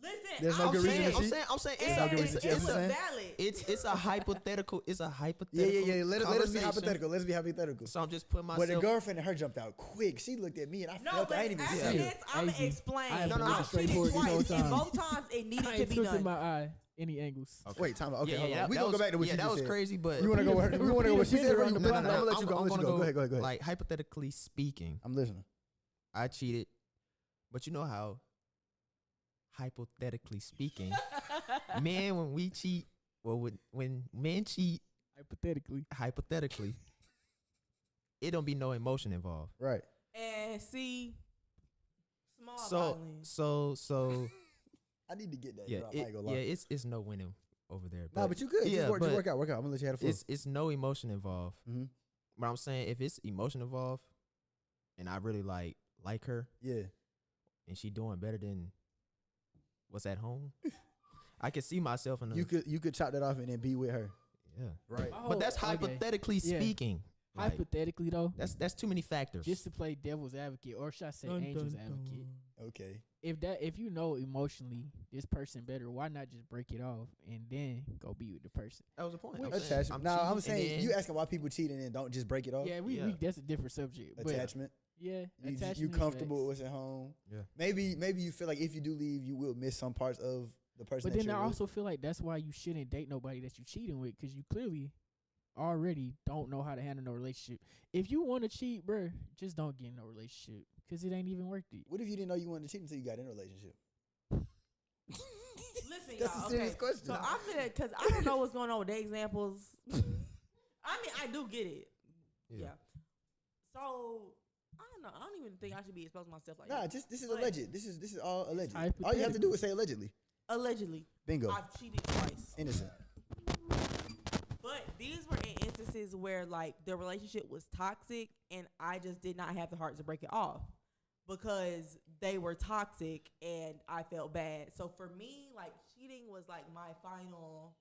Listen, There's no I'm good reason saying, to I'm cheat? saying, I'm saying, and There's no good reason to cheat. it's I'm a saying. valid. it's a hypothetical. It's a hypothetical. Yeah. Let us be conversation. hypothetical. Let's be hypothetical. So I'm just putting But the myself. girlfriend and her jumped out quick. She looked at me and I No, felt but I ain't even after see Yeah. it. this, I'm gonna Easy. explain. I have No, no, been no. I cheated straightforward this whole twice, and time. both times it needed I to ain't be twisting done. my eye any angles. Wait, time out. Okay, hold on. that- We that gonna go was- back to what yeah, you that just was said. crazy, but You wanna go with her? You wanna go with what she said? Or you, No, I'm gonna let you go. I'm gonna let you go. Go ahead. Like hypothetically speaking, I'm listening. I cheated, but you know how, hypothetically speaking, men when we cheat, well, when men cheat, hypothetically, it don't be no emotion involved. Right. And see, small So violence. so I need to get that. yeah, drop. I ain't gonna lie. it's no winning over there. No, but you good. Yeah, Just but work out. I'm gonna let you have the floor. it's no emotion involved. Mm-hmm. But I'm saying if it's emotion involved, and I really like her, Yeah. and she doing better than what's at home, I can see myself in the You could chop that off and then be with her. yeah. Right. But that's okay. hypothetically Yeah. speaking. Like, Hypothetically though, that's too many factors. just to play devil's advocate, or should I say angel's advocate? Okay. If you know emotionally this person better, why not just break it off and then go be with the person? that was the point. Attachment. No, I'm saying cheating, you asking why people cheat and then don't just break it off. Yeah, we that's a different subject. But Attachment. yeah, You attachment is comfortable facts. with what's at home. Yeah. Maybe you feel like if you do leave, you will miss some parts of the person. But that then I you're with. also feel like that's why you shouldn't date nobody that you cheating with, because you clearly already don't know how to handle no relationship. If you want to cheat, bruh, just don't get in no relationship, because it ain't even worth it. What if you didn't know you wanted to cheat until you got in a relationship? Listen, That's y'all, a serious okay. question. So I'm gonna, cause I don't know what's going on with the examples. I mean, I do get it. Yeah. So I don't know. I don't even think I should be exposing myself like Nah, that. this is But alleged. This is all alleged. All you have to hypothetical. do is say allegedly. Allegedly, Bingo. I've cheated twice. Innocent. But these were in instances where like the relationship was toxic and I just did not have the heart to break it off because they were toxic and I felt bad. So for me, like cheating was like my final,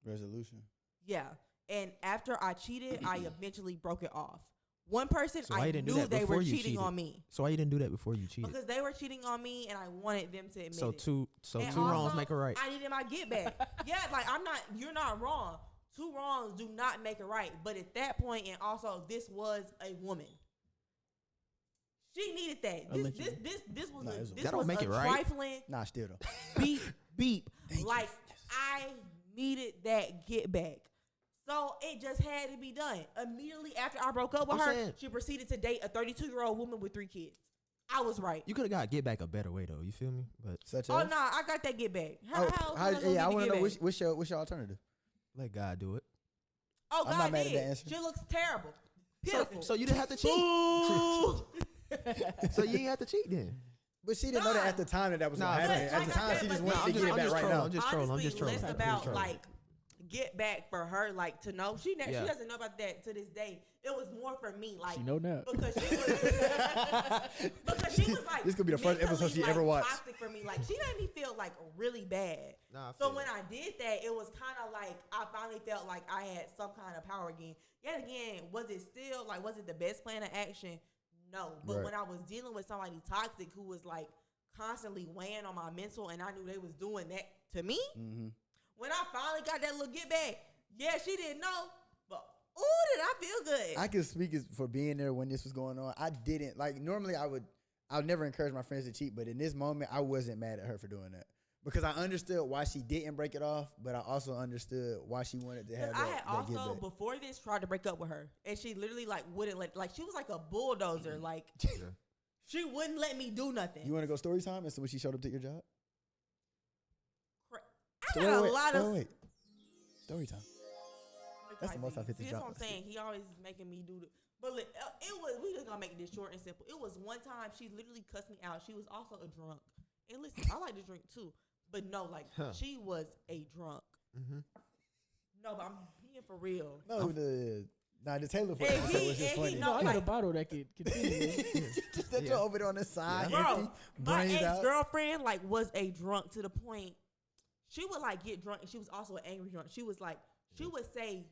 Resolution. yeah. And after I cheated, I eventually broke it off. One person, So why I you didn't do knew that they before were you cheating cheated? on me So why you didn't do that before you cheated? because they were cheating on me and I wanted them to admit So it. two And wrongs also, make a right. I needed my get back. Yeah, like you're not wrong. Two wrongs do not make a right. But at that point, and also this was a woman. She needed that. This was Nah, a, it's- this That don't was make a it right. trifling Nah, still though. beep. Thank you. Like I needed that get back. So it just had to be done. Immediately after I broke up with I'm her, saying- she proceeded to date a 32-year-old woman with 3 kids. I was right. You could have got get back a better way though. You feel me? But Such Oh as? no, I got that get back. Oh, How yeah, I want to know what's your alternative. let God do it. Oh, I'm God not mad at did. that answer. She looks terrible. Pitiful. So you didn't have to cheat. Ooh. So you ain't have to cheat then. But she didn't know that at the time that was Nah, gonna happen. but At the like I time, said, she just but wanted to I'm get it back right now. I'm just trolling. I'm Honestly, just trolling. less I'm about trolling. like get back for her, like to know. She Yeah. doesn't know about that to this day. It was more for me, like She know now. because she was because she was like This could be the first episode mentally, she ever watched. Toxic for me, like she made me feel like really bad. Nah, I So feel when it. I did that, it was kind of like I finally felt like I had some kind of power again. Yet again, was it the best plan of action? No. But Right. when I was dealing with somebody toxic who was like constantly weighing on my mental and I knew they was doing that to me, Mm-hmm. when I finally got that little get back, yeah, she didn't know, but ooh, did I feel good. I can speak for being there when this was going on. I didn't normally I would never encourage my friends to cheat, but in this moment I wasn't mad at her for doing that Because I understood why she didn't break it off, but I also understood why she wanted to have that. I had that get also back. before this tried to break up with her, and she literally like wouldn't let. Like she was like a bulldozer. Like she wouldn't let me do nothing. You want to go story time as to when she showed up to your job? I got a lot of. Wait. Story time. That's the most I've hit the See, job. that's what I'm saying. He always is making me do the. But look, it was. We just gonna make this short and simple. It was one time she literally cussed me out. She was also a drunk. And listen, I like to drink too. But no, like she was a drunk. Mm-hmm. No, but I'm being for real. No, the Taylor for And episode was just he funny. know- I got a like- bottle that could continue. Just that you're over there on the side, Bro, empty, my brains out. ex-girlfriend like was a drunk to the point she would like get drunk and she was also an angry drunk. She was like she would say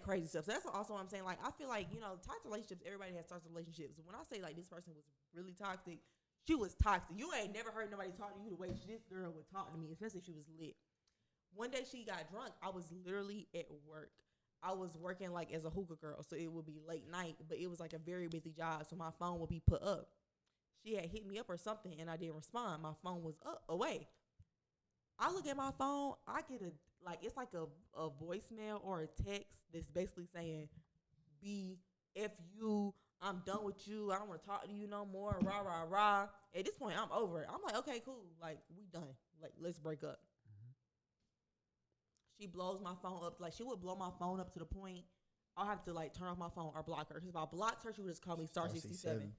crazy stuff. So that's also what I'm saying. Like I feel like, you know, toxic relationships, everybody has toxic relationships. When I say like this person was really toxic, she was toxic. You ain't never heard nobody talk to you the way this girl would talk to me, especially if she was lit. One day she got drunk. I was literally at work. I was working like as a hookah girl, so it would be late night, but it was like a very busy job, so my phone would be put up. She had hit me up or something, and I didn't respond. My phone was away. I look at my phone. I get it's like a voicemail or a text that's basically saying, "B, F you, I'm done with you. I don't want to talk to you no more. Rah, rah, rah." At this point, I'm over it. I'm like, okay, cool. Like, we done. Like, let's break up. She blows my phone up. Like, she would blow my phone up to the point I'll have to, like, turn off my phone or block her. Because if I blocked her, she would just call me star 67.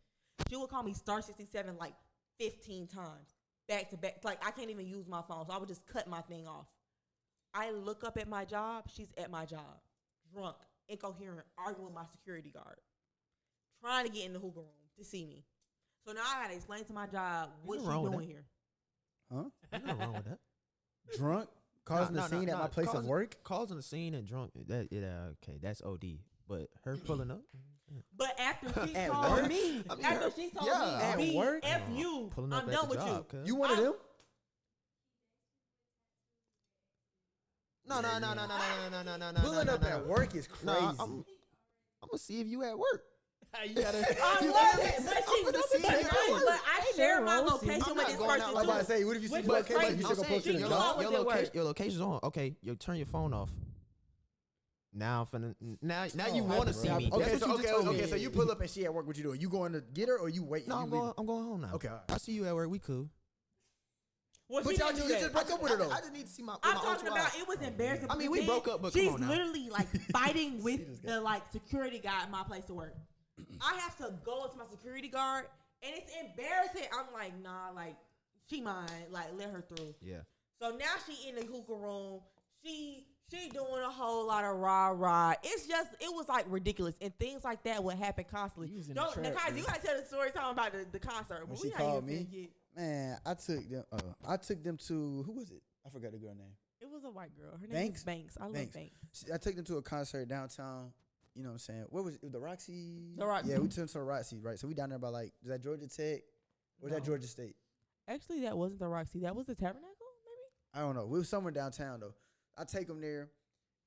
She would call me star 67, like, 15 times. Back to back. Like, I can't even use my phone. So I would just cut my thing off. I look up at my job. She's at my job. Drunk, incoherent, arguing with my security guard. Trying to get in the hookah room to see me. So now I got to explain to my job what she's doing here. Huh? Nothing wrong with that. Drunk? Causing the scene at my place of work? Causing the scene and drunk. Okay, that's OD. But her pulling up. But after she At told work? me, I mean, after she told at me, work? F you, Pulling up I'm at done the with job, you. cuz. You one of them? No. Pulling up at work is crazy. No, I'm gonna see if you at work. You gotta. I love it, but I share my Rose. location I'm with not this going person out like too. I say, what if you see Which the was location? crazy. You I'm should go saying post it in she the knew I job. was at work. Your location's on. Okay, you turn your phone off. Now now you Oh, want to bro. see me. Okay, That's so what you just told me. so you pull up and she at work. What you doing? You going to get her or you waiting? No, you I'm leaving? going home now. Okay, all right. I see you at work. We cool. Well, But she y'all didn't do just that. broke up with her though. I just need to see my. I'm my talking entourage. about it was embarrassing. I mean, because we broke up, but she's come on now. literally like fighting with the like security guy at my place to work. I have to go up to my security guard, and it's embarrassing. I'm like, nah, like she mine, like let her through. Yeah. So now she in the hookah room. She doing a whole lot of rah. It was like ridiculous, and things like that would happen constantly. You was in the Don't, trap, Nakai, man. you gotta tell the story talking about the concert. When But she we not called even me, finna get- man, I took them to who was it? I forgot the girl name. It was a white girl. Her name Banks? is Banks. I love Banks. Banks. I took them to a concert downtown. You know what I'm saying? What was it? The Roxy? The Roxy. Yeah, we took them to the Roxy, right? So we down there by like, is that Georgia Tech? Or is that No. Georgia State? Actually, that wasn't the Roxy. That was the Tabernacle, maybe? I don't know. We was somewhere downtown though. I take them there,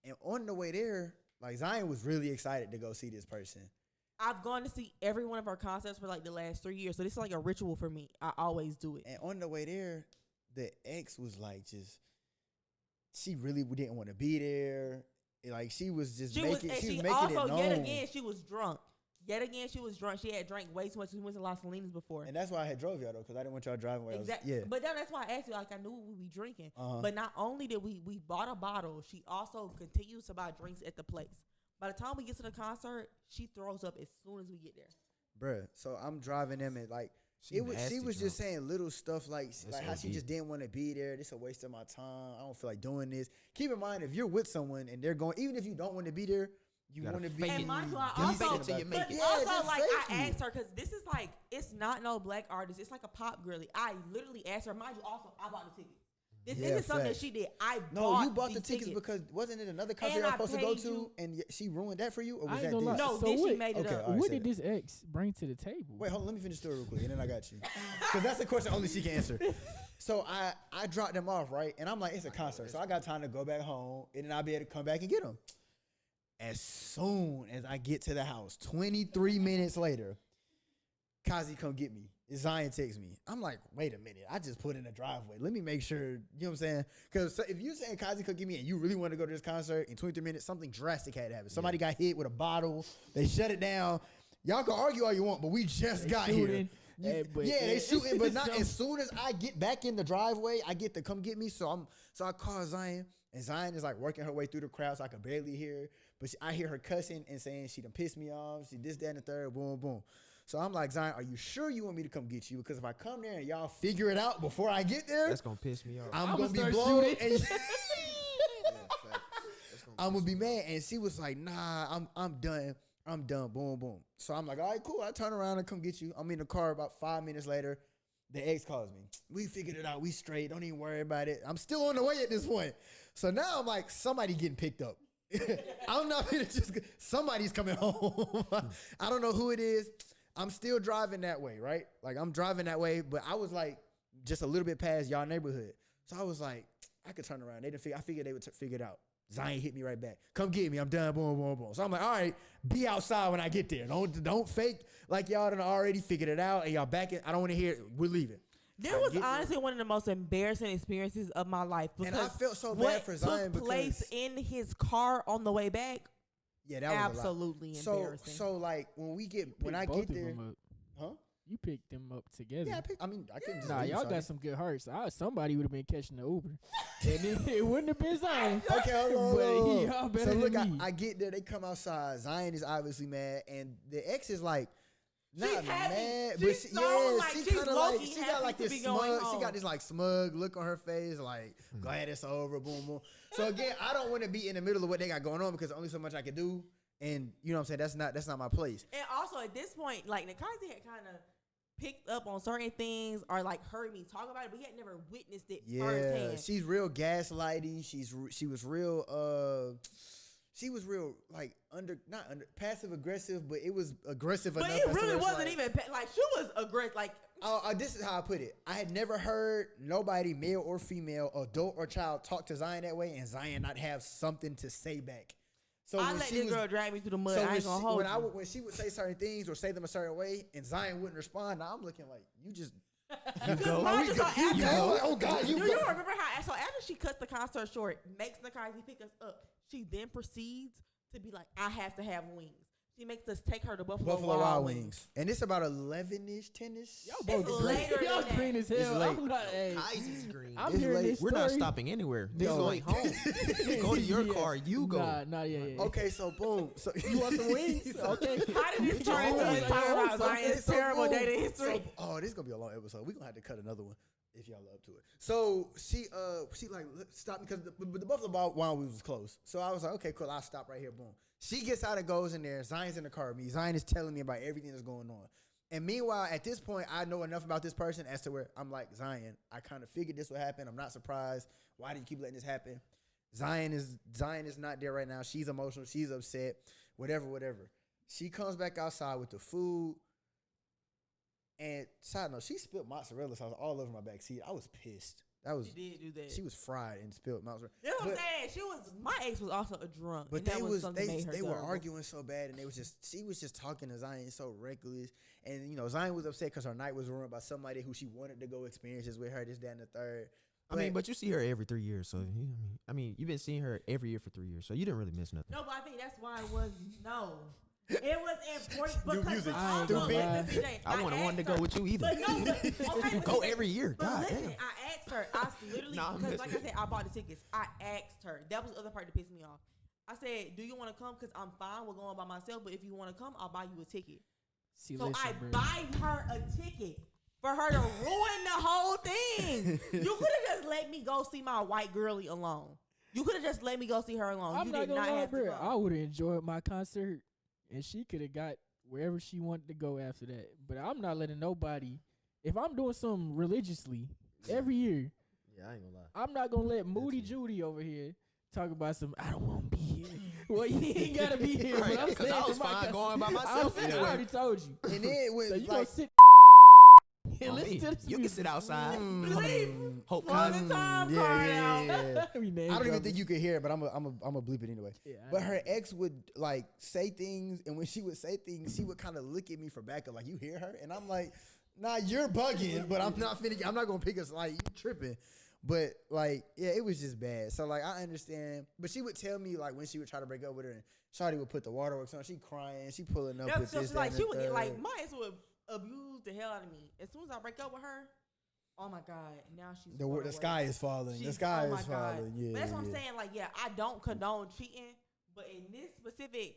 and on the way there, like Zion was really excited to go see this person. I've gone to see every one of her concerts for like the last 3 years. So this is like a ritual for me. I always do it. And on the way there, the ex was like she really didn't want to be there. And like she was just She making was it also, known. yet again, she was drunk. Yet again, she was drunk. She had drank way too much. She went to Las Salinas before. And that's why I had drove y'all though, because I didn't want y'all driving where Exactly. I was. Yeah. But then that's why I asked you. Like I knew we would be drinking. Uh-huh. But not only did we bought a bottle, she also continues to buy drinks at the place. By the time we get to the concert, she throws up as soon as we get there. Bruh, so I'm driving them and like She she nasty was drunk. just saying little stuff like how she OD. just didn't want to be there. This a waste of my time. I don't feel like doing this. Keep in mind if you're with someone and they're going, even if you don't want to be there, you gotta want to be. fake And it. mind you, I You also, fake it till you make but it. Yeah, also just like fake I it. asked her because this is like it's not no black artist. It's like a pop girly. I literally asked her. Mind you, also I bought the tickets. This Yeah, isn't something that facts. she did. I No, you bought these the tickets because wasn't it another concert And I I was supposed to go paid to you- and she ruined that for you, or was I ain't that gonna lie. this? No, So then she what- made it Okay, up. all right, What say did that. this ex bring to the table? Wait, hold on. Let me finish the story real quick, and then I got you. Because that's the question only she can answer. So I dropped them off, right? And I'm like, it's a concert. So I got time to go back home, and then I'll be able to come back and get them. As soon as I get to the house, 23 minutes later, Kyzie come get me. Zion texts me. I'm like, wait a minute. I just put in a driveway. Let me make sure, you know what I'm saying? Because if you're saying Kyzie could give me and you really want to go to this concert in 23 minutes, something drastic had to happen. Somebody got hit with a bottle. They shut it down. Y'all can argue all you want, but we just got here. They shooting, but not as soon as I get back in the driveway, I get to come get me. So I call Zion, and Zion is like working her way through the crowd, so I can barely hear her. But I hear her cussing and saying she done pissed me off. She this, that, and the third, boom, boom. So I'm like, Zion, are you sure you want me to come get you? Because if I come there and y'all figure it out before I get there, That's gonna piss me off. I'm gonna be blown. I'm gonna be mad. And she was like, nah, I'm done. I'm done. Boom, boom. So I'm like, all right, cool. I turn around and come get you. I'm in the car. About 5 minutes later, the ex calls me. We figured it out. We straight. Don't even worry about it. I'm still on the way at this point. So now I'm like, somebody getting picked up. I'm not gonna just. Somebody's coming home. I don't know who it is. I'm still driving that way, right? Like I'm driving that way, but I was like just a little bit past y'all neighborhood. So I was like, I could turn around. They didn't figure. I figured they would figure it out. Zion hit me right back. Come get me. I'm done. Boom, boom, boom. So I'm like, all right, be outside when I get there. Don't fake like y'all done already figured it out and y'all back it. I don't want to hear it. We're leaving. There was honestly one of the most embarrassing experiences of my life. And I felt so bad for Zion took place in his car on the way back. Yeah, that was absolutely embarrassing. So like when I get there, huh? You picked them up together. Yeah, I couldn't just Nah, leave, y'all got some good hearts. Somebody would have been catching the Uber. And it wouldn't have been Zion. Okay, hold on. Y'all better So look, than me. I get there, they come outside. Zion is obviously mad, and the ex is like, not mad, but she kind of like, she got like this smug, she got this like smug look on her face, like, glad it's over, boom, boom. So again, I don't want to be in the middle of what they got going on because only so much I can do. And you know what I'm saying? That's not my place. And also at this point, like Kyzie had kind of picked up on certain things or like heard me talk about it, but he had never witnessed it firsthand. She's real gaslighty. She was real like passive aggressive, but it was aggressive enough. But it really wasn't even like she was aggressive. Like this is how I put it. I had never heard nobody, male or female, adult or child, talk to Zion that way, and Zion not have something to say back. So I let this girl drag me through the mud. I ain't gonna hold you. When she would say certain things or say them a certain way, and Zion wouldn't respond, now I'm looking like, you just you go. Oh God, you go. You remember how? So after she cuts the concert short, makes Kyzie pick us up, she then proceeds to be like, I have to have wings. She makes us take her to Buffalo Wild Wings. And it's about 11-ish, 10-ish. Y'all both green. Y'all green as hell. I'm not, Kylie's green. I'm hearing this We're story. not stopping anywhere. This is going home. Go to your car. You go. Yeah. Okay, so boom. So you want some wings? Okay. How did this turn into us talking about Zion's terrible dating history? This is gonna be a long episode. We're gonna have to cut another one if y'all are up to it. So she like stopped me because the Buffalo Wild Wings was closed. So I was like, okay, cool. I'll stop right here. Boom. She gets out and goes in there. Zion's in the car with me. Zion is telling me about everything that's going on. And meanwhile, at this point, I know enough about this person as to where I'm like, Zion, I kind of figured this would happen. I'm not surprised. Why do you keep letting this happen? Zion is not there right now. She's emotional. She's upset. Whatever. She comes back outside with the food. And side note, she spilled mozzarella sauce all over my back seat. I was pissed. She did do that. She was fried and spilled mozzarella. You know what I'm saying? My ex was also a drunk. But and they were arguing so bad, and she was just talking to Zion so reckless. And Zion was upset because her night was ruined by somebody who she wanted to go experiences with her, this, that, and the third. But you see her every 3 years, so you've been seeing her every year for 3 years, so you didn't really miss nothing. No, but I think that's why it was It was important because music. I wouldn't want to go with you either. But go every year. But God listen, damn. I asked her. I literally, because like I said, I bought the tickets. I asked her. That was the other part that pissed me off. I said, do you want to come? Because I'm fine with going by myself. But if you want to come, I'll buy you a ticket. I buy her a ticket for her to ruin the whole thing. You could have just let me go see my white girlie alone. You could have just let me go see her alone. I'm not gonna lie, bro. I would have enjoyed my concert. And she could have got wherever she wanted to go after that. But I'm not letting nobody, if I'm doing something religiously every year, I ain't gonna lie. I'm not going to let Moody Judy over here talk about some, I don't want to be here. Well, you ain't got to be here. Right, but I'm saying I was fine going by myself I anyway. already told you. And then so you going to sit and listen to this you can sit outside. Hope Closing time card out. I don't even think you could hear it, but I'm a bleep it anyway. Yeah, but her ex would like say things, and when she would say things, she would kind of look at me for backup, like, you hear her? And I'm like, Nah, you're bugging, but I'm not gonna pick us like you tripping. But like, yeah, it was just bad. So like, I understand. But she would tell me like when she would try to break up with her, and Shawty would put the waterworks on. She crying, she pulling up with this. Like she would third. like my ex would abuse the hell out of me. As soon as I break up with her, oh my god, now she's the sky is falling. The sky is falling. Yeah, but that's what I'm saying. Like, yeah, I don't condone cheating, but in this specific,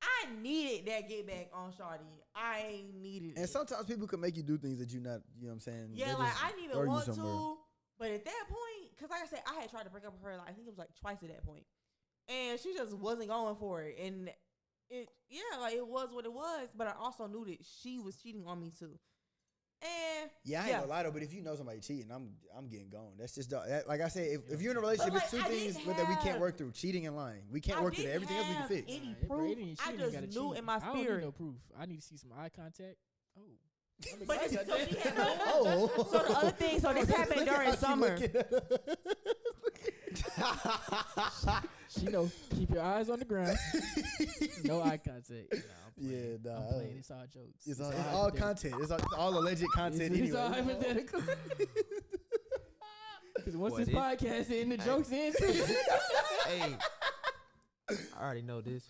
I needed that get back on Shawty. I needed And it. sometimes people can make you do things that you not. You know what I'm saying? Yeah, They like just I didn't even throw you want somewhere. to. But at that point, because like I said, I had tried to break up with her. Like, I think it was like twice at that point, and she just wasn't going for it. And like it was what it was. But I also knew that she was cheating on me too. And Yeah, I ain't gonna lie though, but if you know somebody cheating, I'm getting gone. That's just like I said, if you're in a relationship, But, it's two like, I things didn't that we can't have- work through: cheating and lying. We can't I work through that. didn't Everything else we can have fix. any Nah, proof. it I ain't just gotta knew cheat. in my I don't need spirit. no proof. I need to see some eye contact. Oh. But this, so she had Oh, so the other thing, so this happened during summer. She know, keep your eyes on the ground. No eye contact. Nah, I'm playing. Yeah, nah. I'm playing. It's all jokes. It's all all hypothetical. content. It's all alleged content It's all anyway. hypothetical. Because once Boy, this this- podcast in, the jokes in. Hey, I already know this.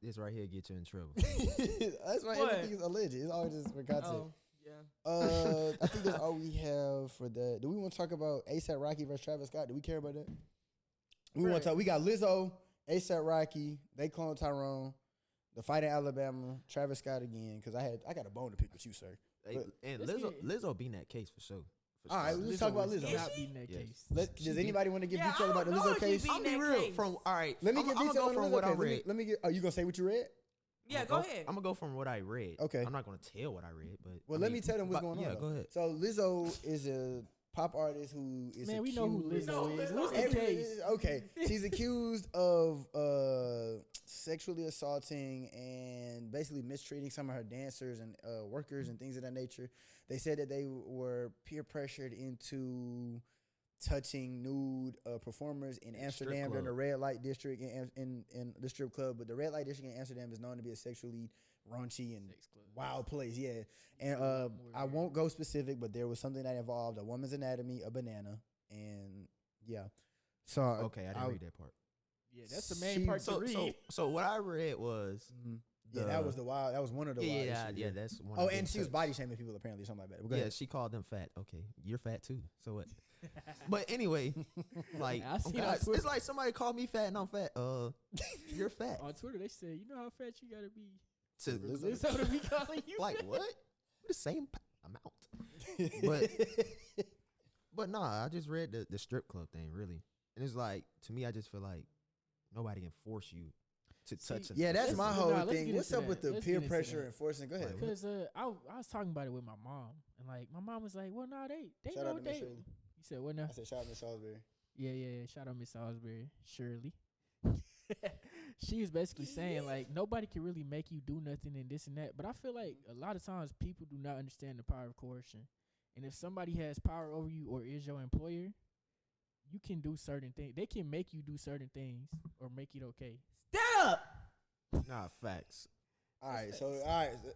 This right here get you in trouble. That's why What? everything is alleged. It's always just for content. Oh, yeah. I think that's all we have for that. Do we want to talk about ASAP Rocky versus Travis Scott? Do we care about that? We want to talk. We got Lizzo, ASAP Rocky. They clone Tyrone. The fight in Alabama. Travis Scott again. Because I got a bone to pick with you, sir. Hey, But- and Let's Lizzo beating that case for sure. For All right, sure. let's talk about Lizzo. Is Not she? beating that Yes. case. Does anybody want to give Yeah, detail I about the don't know Lizzo if she case? beat I'll be that real. case. From all right, Let me I'm get gonna detail go on the from Lizzo what I case. read. Let me get. Are you gonna say what you read? Yeah, go ahead. I'm gonna go from what I read. Okay. I'm not gonna tell what I read, but Well, I let mean, me tell them what's but- going on. Yeah, though. go ahead. So Lizzo is a pop artist who is Man, we know who accused- Lizzo is. What's the Every- case? Okay, she's accused of sexually assaulting and basically mistreating some of her dancers and workers and things of that nature. They said that they were peer pressured into touching nude performers in Amsterdam during the club. red light district in the strip club. But the red light district in Amsterdam is known to be a sexually raunchy and Sex club. wild place. Yeah, and I won't go specific, but there was something that involved a woman's anatomy, a banana, and yeah. So Okay, I didn't read that part. Yeah, that's the main She- part to So, read. so what I read was yeah, that was the wild. That was one of the wild yeah, issues. yeah, that's one. Oh, of the and she was steps. body shaming people apparently, something like that. But go Yeah, ahead. she called them fat. Okay, you're fat too. So what? But anyway, like I seen okay, on Twitter. it's like somebody called me fat and I'm fat. You're fat. On Twitter, they say, you know how fat you gotta be To for Lizzo to be calling you like fat? what? We're the same amount. But nah, I just read the strip club thing really, and it's like to me, I just feel like nobody can force you to touch. See, Yeah, that's Let's- my nah, whole let's thing. get What's into up with that. the Let's peer get into pressure that. enforcing? Go ahead. Like, Because I was talking about it with my mom, and like my mom was like, "Well, no, they Shout know out to Miss they." Shirley. You said what now? I said shout out Miss Salisbury. Yeah. Shout out Miss Salisbury, Shirley. She was basically saying like nobody can really make you do nothing and this and that. But I feel like a lot of times people do not understand the power of coercion. And if somebody has power over you or is your employer, you can do certain things. They can make you do certain things or make it okay. Stand up. Nah, facts. All right,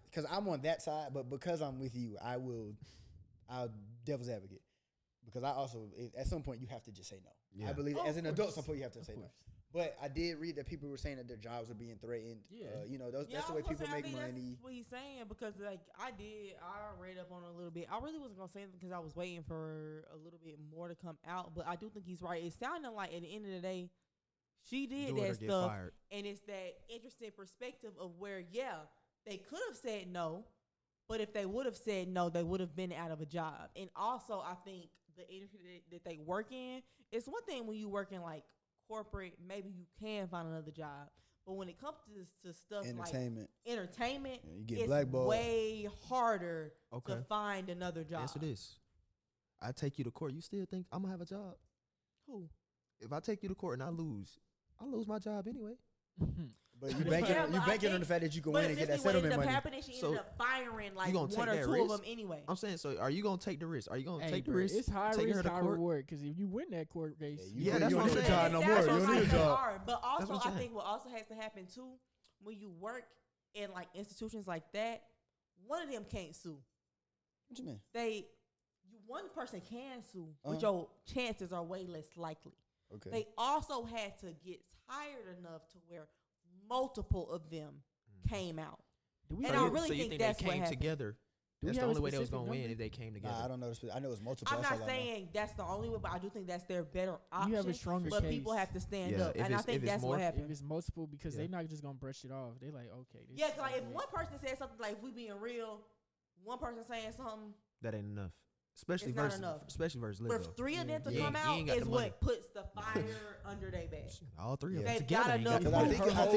because I'm on that side, but because I'm with you, I'll devil's advocate. Because I also, at some point, you have to just say no. Yeah. I believe Oh, as of an adult, course. some point you have to Of say no. course. But I did read that people were saying that their jobs were being threatened. Yeah. That's the way people make money. That's what he's saying because like I read up on it a little bit. I really wasn't gonna say anything because I was waiting for a little bit more to come out. But I do think he's right. It sounded like at the end of the day, she did Do it or that get stuff, fired. and it's that interesting perspective of where they could have said no, but if they would have said no, they would have been out of a job. And also, I think the industry that they work in, it's one thing when you work in like corporate, maybe you can find another job. But when it comes to stuff Entertainment. like entertainment, Yeah, you get it's blackballed. way harder Okay. to find another job. Answer this. I take you to court. You still think I'm gonna have a job? Who? If I take you to court and I lose my job anyway. But you banking, Yeah, but I on think- the fact that you can But win and get that essentially what ended settlement up money. happening, she So, ended up firing like gonna one take or that two risk? of them anyway. I'm saying, so are you gonna take the risk? Are you gonna Hey, take the bro, risk? it's high taking her risk, to high court? reward. Because if you win that court case, Yeah, that's you what don't I'm need a saying. job no more. That's You what don't I'm need a saying, job. hard. But also, what I'm I saying. think what also has to happen too, when you work in like institutions like that, one of them can't sue. What you mean? One person can sue, but Uh-huh. your chances are way less likely. Okay. They also had to get tired enough to where multiple of them came out. Do we And have, I really so you think think that's they what came happened. together? do we That's the have a only way they was specific gonna win number? if they came together. Nah, I don't know. I know it's multiple. I'm That's not all I know. saying that's the only way, but I do think that's their better option. You have a stronger but case. people have to stand Yeah, up, if and I it's- think if it's that's more- what If happened. it's multiple, because Yeah. they're not just gonna brush it off. They like, okay. This Yeah, is cause like if good. one person says something, like if we being real, one person saying something, That ain't enough. Especially It's not versus enough. Especially versus for Lizzo. three of them to You come ain't- you out ain't got is the what money. puts the fire under their bed. All three of Yeah. them They've together got ain't got enough the Because money. Her I whole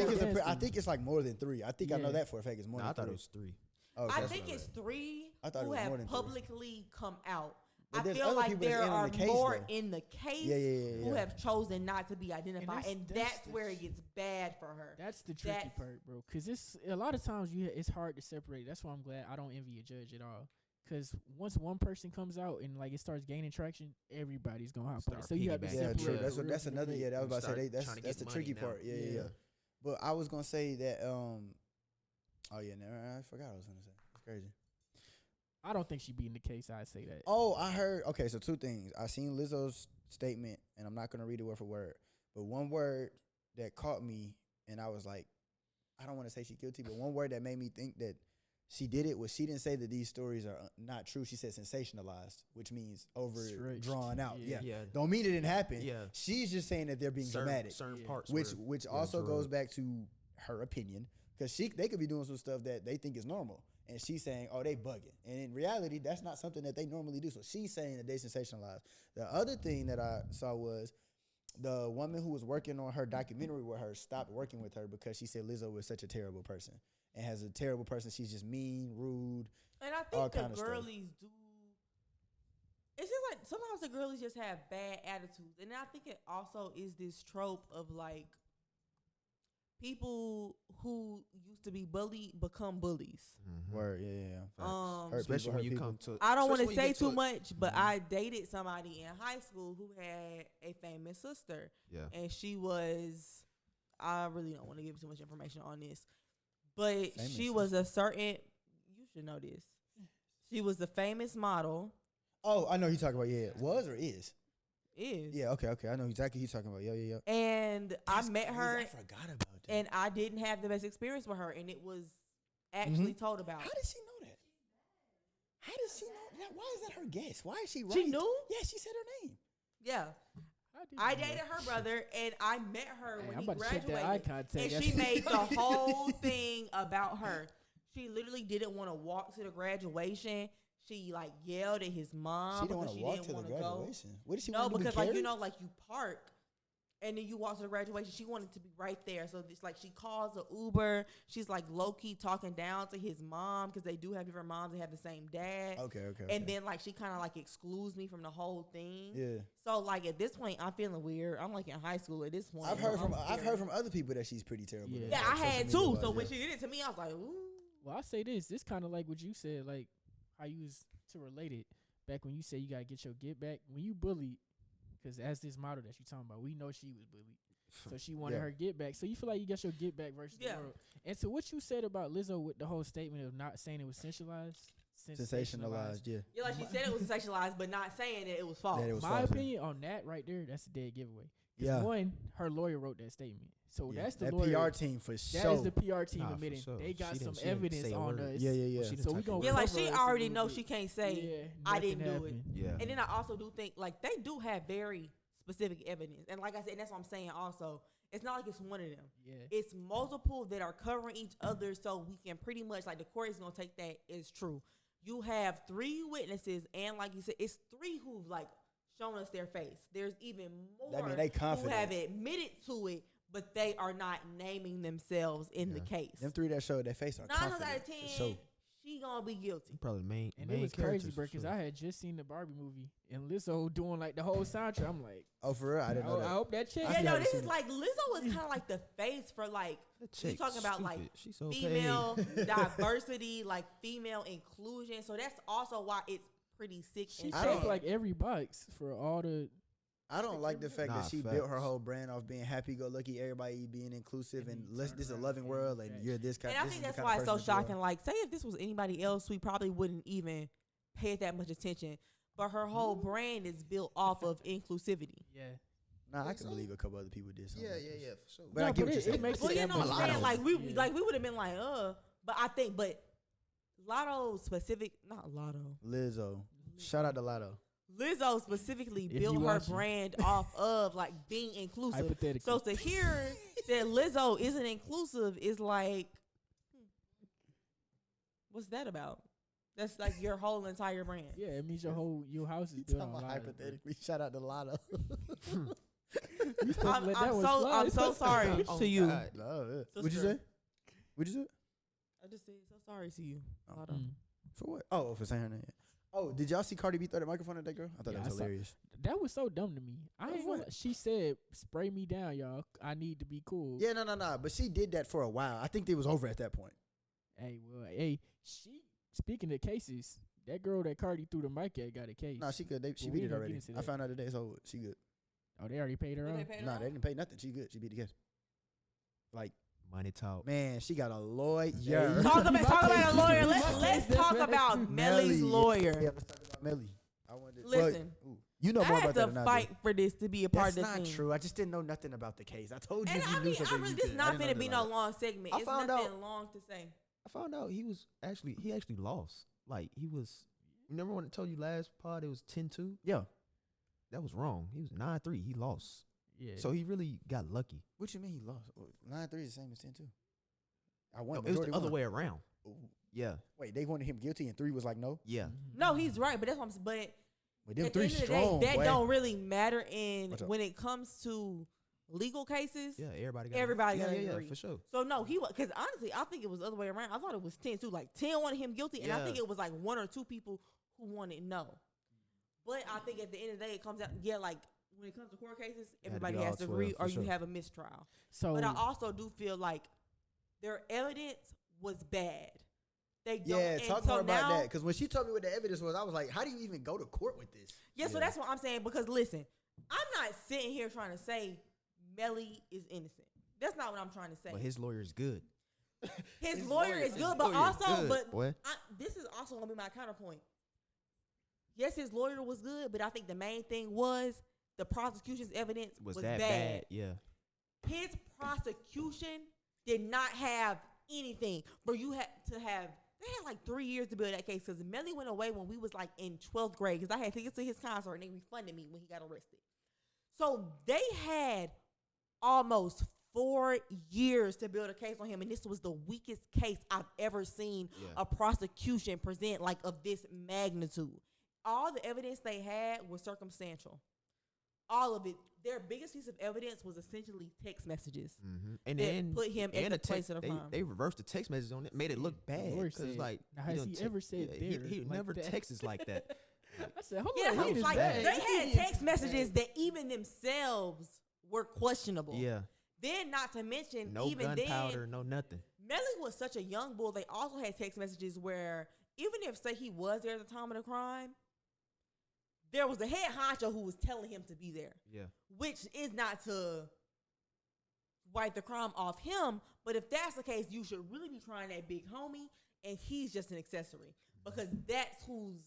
think dance it's like more than 3. I think I know Yeah. that for a fact. It's more Nah, than I thought 3. it was 3. Oh, I that's think what it's 3 I thought it who was more have than 3. publicly come out. But I there's feel other like people that's there in are the case, more though. in the case Yeah. who have chosen not to be identified, and that's that's the where it gets bad for her. That's the tricky That's- part, bro. Because it's a lot of times it's hard to separate. That's why I'm glad I don't envy a judge at all. Because once one person comes out and like it starts gaining traction, everybody's gonna hop on it. Start So you have to piggybacking. Yeah, separate. true. Yeah. That's the what. real That's from the another. fake. Yeah, that was about to say. Start That's trying to that's get the money tricky now. part. Yeah. But I was gonna say that. Oh yeah, I forgot what I was gonna say. It's crazy. I don't think she beating the case. I'd say that. Oh, I heard. Okay, so 2 things. I seen Lizzo's statement, and I'm not gonna read it word for word, but one word that caught me, and I was like, I don't want to say she's guilty, but one word that made me think that she did it was she didn't say that these stories are not true. She said sensationalized, which means over Stretched. drawn out. Yeah. Yeah. Don't mean it didn't happen. Yeah. She's just saying that they're being dramatic, Certain Yeah. parts. which were- which were also goes drugged. back to her opinion, because they could be doing some stuff that they think is normal, and she's saying, oh, they bugging, and in reality, that's not something that they normally do. So she's saying that they sensationalize. The other thing that I saw was the woman who was working on her documentary with her stopped working with her because she said Lizzo was such a terrible person, and as a terrible person, she's just mean, rude. And I all think the kind of stuff. girlies do. It seems like sometimes the girlies just have bad attitudes, and I think it also is this trope of like people who used to be bullied become bullies. Mhm. Word, yeah. Um, Hurt Especially people, when hurt you people. come to. I don't want to especially when say you get too to much, but Mhm. I dated somebody in high school who had a famous sister, Yeah. and she was. I really don't want to give too much information on this, but Famous she was a certain. You should know this. She was a famous model. Oh, I know who you're talking about. Yeah, was or is? Is Yeah, okay. I know exactly who you're talking about. Yeah. And I That's met crazy. her, I forgot about that. and I didn't have the best experience with her, and it was actually told about. How did she know that? How did she know that? Why is that her guess? Why is she right? She knew? Yeah, she said her name. Yeah, How did I you know? dated her brother, and I met her Hey, when I'm he about to check that eye graduated, contact. and That's- she made the whole thing about her. She literally didn't want to walk to the graduation. She like yelled at his mom She didn't want because to she walk didn't to the want to go. graduation. What did she No, want to do? because Be like you carried? know, like you park and then you walk to the graduation. She wanted to be right there, so it's like she calls a Uber. She's like low key talking down to his mom because they do have different moms. They have the same dad. Okay. And then like she kind of like excludes me from the whole thing. Yeah, So like at this point, I'm feeling weard. I'm like in high school at this point. I've so heard from I'm scared. other people that she's pretty terrible. Yeah. at, Yeah, like, I social had media too. wise, So when yeah. she did it to me, I was like, ooh. Well, I say this. This kind of like what you said, like how you was to relate it back when you said you gotta get your get back when you bullied. Because as this model that you talking about, we know she was bullied, so she wanted Yeah. her get back. So you feel like you got your get back versus Yeah. the world. And so what you said about Lizzo with the whole statement of not saying it was sensationalized. Yeah, Yeah, like she said it was sexualized, but not saying that it was false. That it was My false. opinion on that right there, that's a dead giveaway. 'Cause Yeah. One, her lawyer wrote that statement, so Yeah. that's the that lawyer. PR team for That sure. is the PR team Nah, for admitting sure. they got She some didn't- she didn't evidence say a on word. us. Yeah. Well, she didn't So we touch gonna it. Yeah, like cover she us a already little know bit. she can't say Yeah, I nothing didn't do it. happened. Yeah. And then I also do think like they do have very specific evidence, and like I said, that's what I'm saying. Also, it's not like it's one of them. Yeah. It's multiple that are covering each other, so we can pretty much like the court is gonna take that as true. You have 3 witnesses, and like you said, it's 3 who've like shown us their face. There's even more That mean they who confident. have admitted to it, but they are not naming themselves in the Yeah. case. Them 3 that showed their face are 9 times confident. out of for 10, sure. she gonna be guilty. Probably the main. And main it was crazy, characters bro, for because sure. I had just seen the Barbie movie and Lizzo doing like the whole soundtrack. I'm like, Oh, for real? I didn't know I that. hope that chick. I Yeah, still no, haven't this seen is it. like Lizzo was kind of like the face for like That we chick talking about like stupid. She's so female paid. diversity, like female inclusion. So that's also why it's pretty sick She and I checked don't- sad. like every box for all the. I don't like the fact Nah, that she built her facts. whole brand off being happy-go-lucky, everybody being inclusive, And and then let's turn this is a around loving and world, and facts. you're this kind. And I this think is the that's kind why of it's so person that you are. shocking. Like, say if this was anybody else, we probably wouldn't even pay it that much attention. But her whole brand is built off of inclusivity. Yeah. Nah, I can believe a couple other people did something. Yeah, like yeah, this. yeah, for sure. But I No, get but what you're it saying. makes Well, it you that know what much I'm saying? louder. Like we Yeah. would have been like, but I think, but Lotto specific, not Lotto. Lizzo. Shout out to Lotto. Lizzo specifically If built you her watching. brand off of like being inclusive. Hypothetically. So to hear that Lizzo isn't inclusive is like, what's that about? That's like your whole entire brand. Yeah, it means your house is You built talking on about lies, bro. hypothetically. Shout out to Lotto. You supposed to I'm let that one so slide. sorry Oh, to you. God. No, yeah. Sister. What'd you say? What'd you say? I just said so sorry to you. Lotto. Mm. For what? Oh, for saying her name. Oh, did y'all see Cardi B throw the microphone at that girl? I thought Yeah, that I was saw- hilarious. That was so dumb to me. I Of ain't gonna what? lie. She said, "Spray me down, y'all. I need to be cool." Yeah, no. But she did that for a while. I think it was over at that point. Hey, she speaking of cases, that girl that Cardi threw the mic at got a case. No, she good. She Well, we beat ain't it gonna already. get into I that. found out today. So she good. Oh, they already paid her Did off. they pay her Nah, off? they didn't pay nothing. She good. She beat the case. Like money talk. Man, she got a lawyer. Yeah, Talk My about a case- lawyer. my Let's case talk that bad about too. Melly's lawyer. Yeah, let's talk about Melly. I wanted. Listen, well, you know I more had about that to than I fight do. for this to be a part That's of the not thing. true. I just didn't know nothing about the case. I told you. And if you I knew mean, something, I'm really you this could. not I didn't know finna be nothing no about long segment. I It's found nothing out- long to say. I found out he actually lost. Like he was. Remember when I told you last pod it was 10-2? it. Yeah. That was wrong. He was 9-3. He lost. Yeah. So he really got lucky. What you mean he lost? 9-3 is the same as 10-2. I won. No, it was the Majority other won. way around. Ooh. Yeah. Wait, they wanted him guilty and 3 was like no. Yeah. Mhm. No, he's right, but that's what I'm saying. But But them at the 3 end of the strong. day, that boy. don't really matter in What's up? when it comes to legal cases. Yeah. Everybody got Everybody yeah, gotta yeah, agree. for sure. So no, he was because honestly, I think it was the other way around. I thought it was 10-2. Like 10 wanted him guilty, and I Yeah. think it was like 1 or 2 people who wanted no. But I think at the end of the day, it comes out. Yeah, like when it comes to court cases, be everybody all has to 12, agree, for or sure. you have a mistrial. So But I also do feel like their evidence was bad. They don't. Yeah, and talk so more about now- that. Because when she told me what the evidence was, I was like, how do you even go to court with this? Yeah, so that's what I'm saying. Because listen, I'm not sitting here trying to say Melly is innocent. That's not what I'm trying to say. But his lawyer is good. His lawyer is good, but lawyer also, good, but boy. this is also gonna be my counterpoint. Yes, his lawyer was good, but I think the main thing was the prosecution's evidence Was was that bad. bad? Yeah. His prosecution did not have anything. Bro, you had to have. They had like 3 years to build that case because Melly went away when we was like in 12th grade because I had tickets to his concert and they refunded me when he got arrested. So they had almost 4 years to build a case on him, and this was the weakest case I've ever seen Yeah. a prosecution present like of this magnitude. All the evidence they had was circumstantial. All of it. Their biggest piece of evidence was essentially text messages. Mm-hmm. And that then put him at and the the place text, of the crime. they reversed the text message on it, made it look bad. lawyer Because said- like, now, has he ever said he there he like never that? texts like that. I said, hold Yeah, on, he wait was a like second. they had text messages that even themselves were questionable. Yeah. Then not to mention No even gunpowder, then no nothing. Melly was such a young bull. They also had text messages where even if say he was there at the time of the crime, there was a head honcho who was telling him to be there, Yeah. which is not to wipe the crime off him. But if that's the case, you should really be trying that big homie, and he's just an accessory because that's who's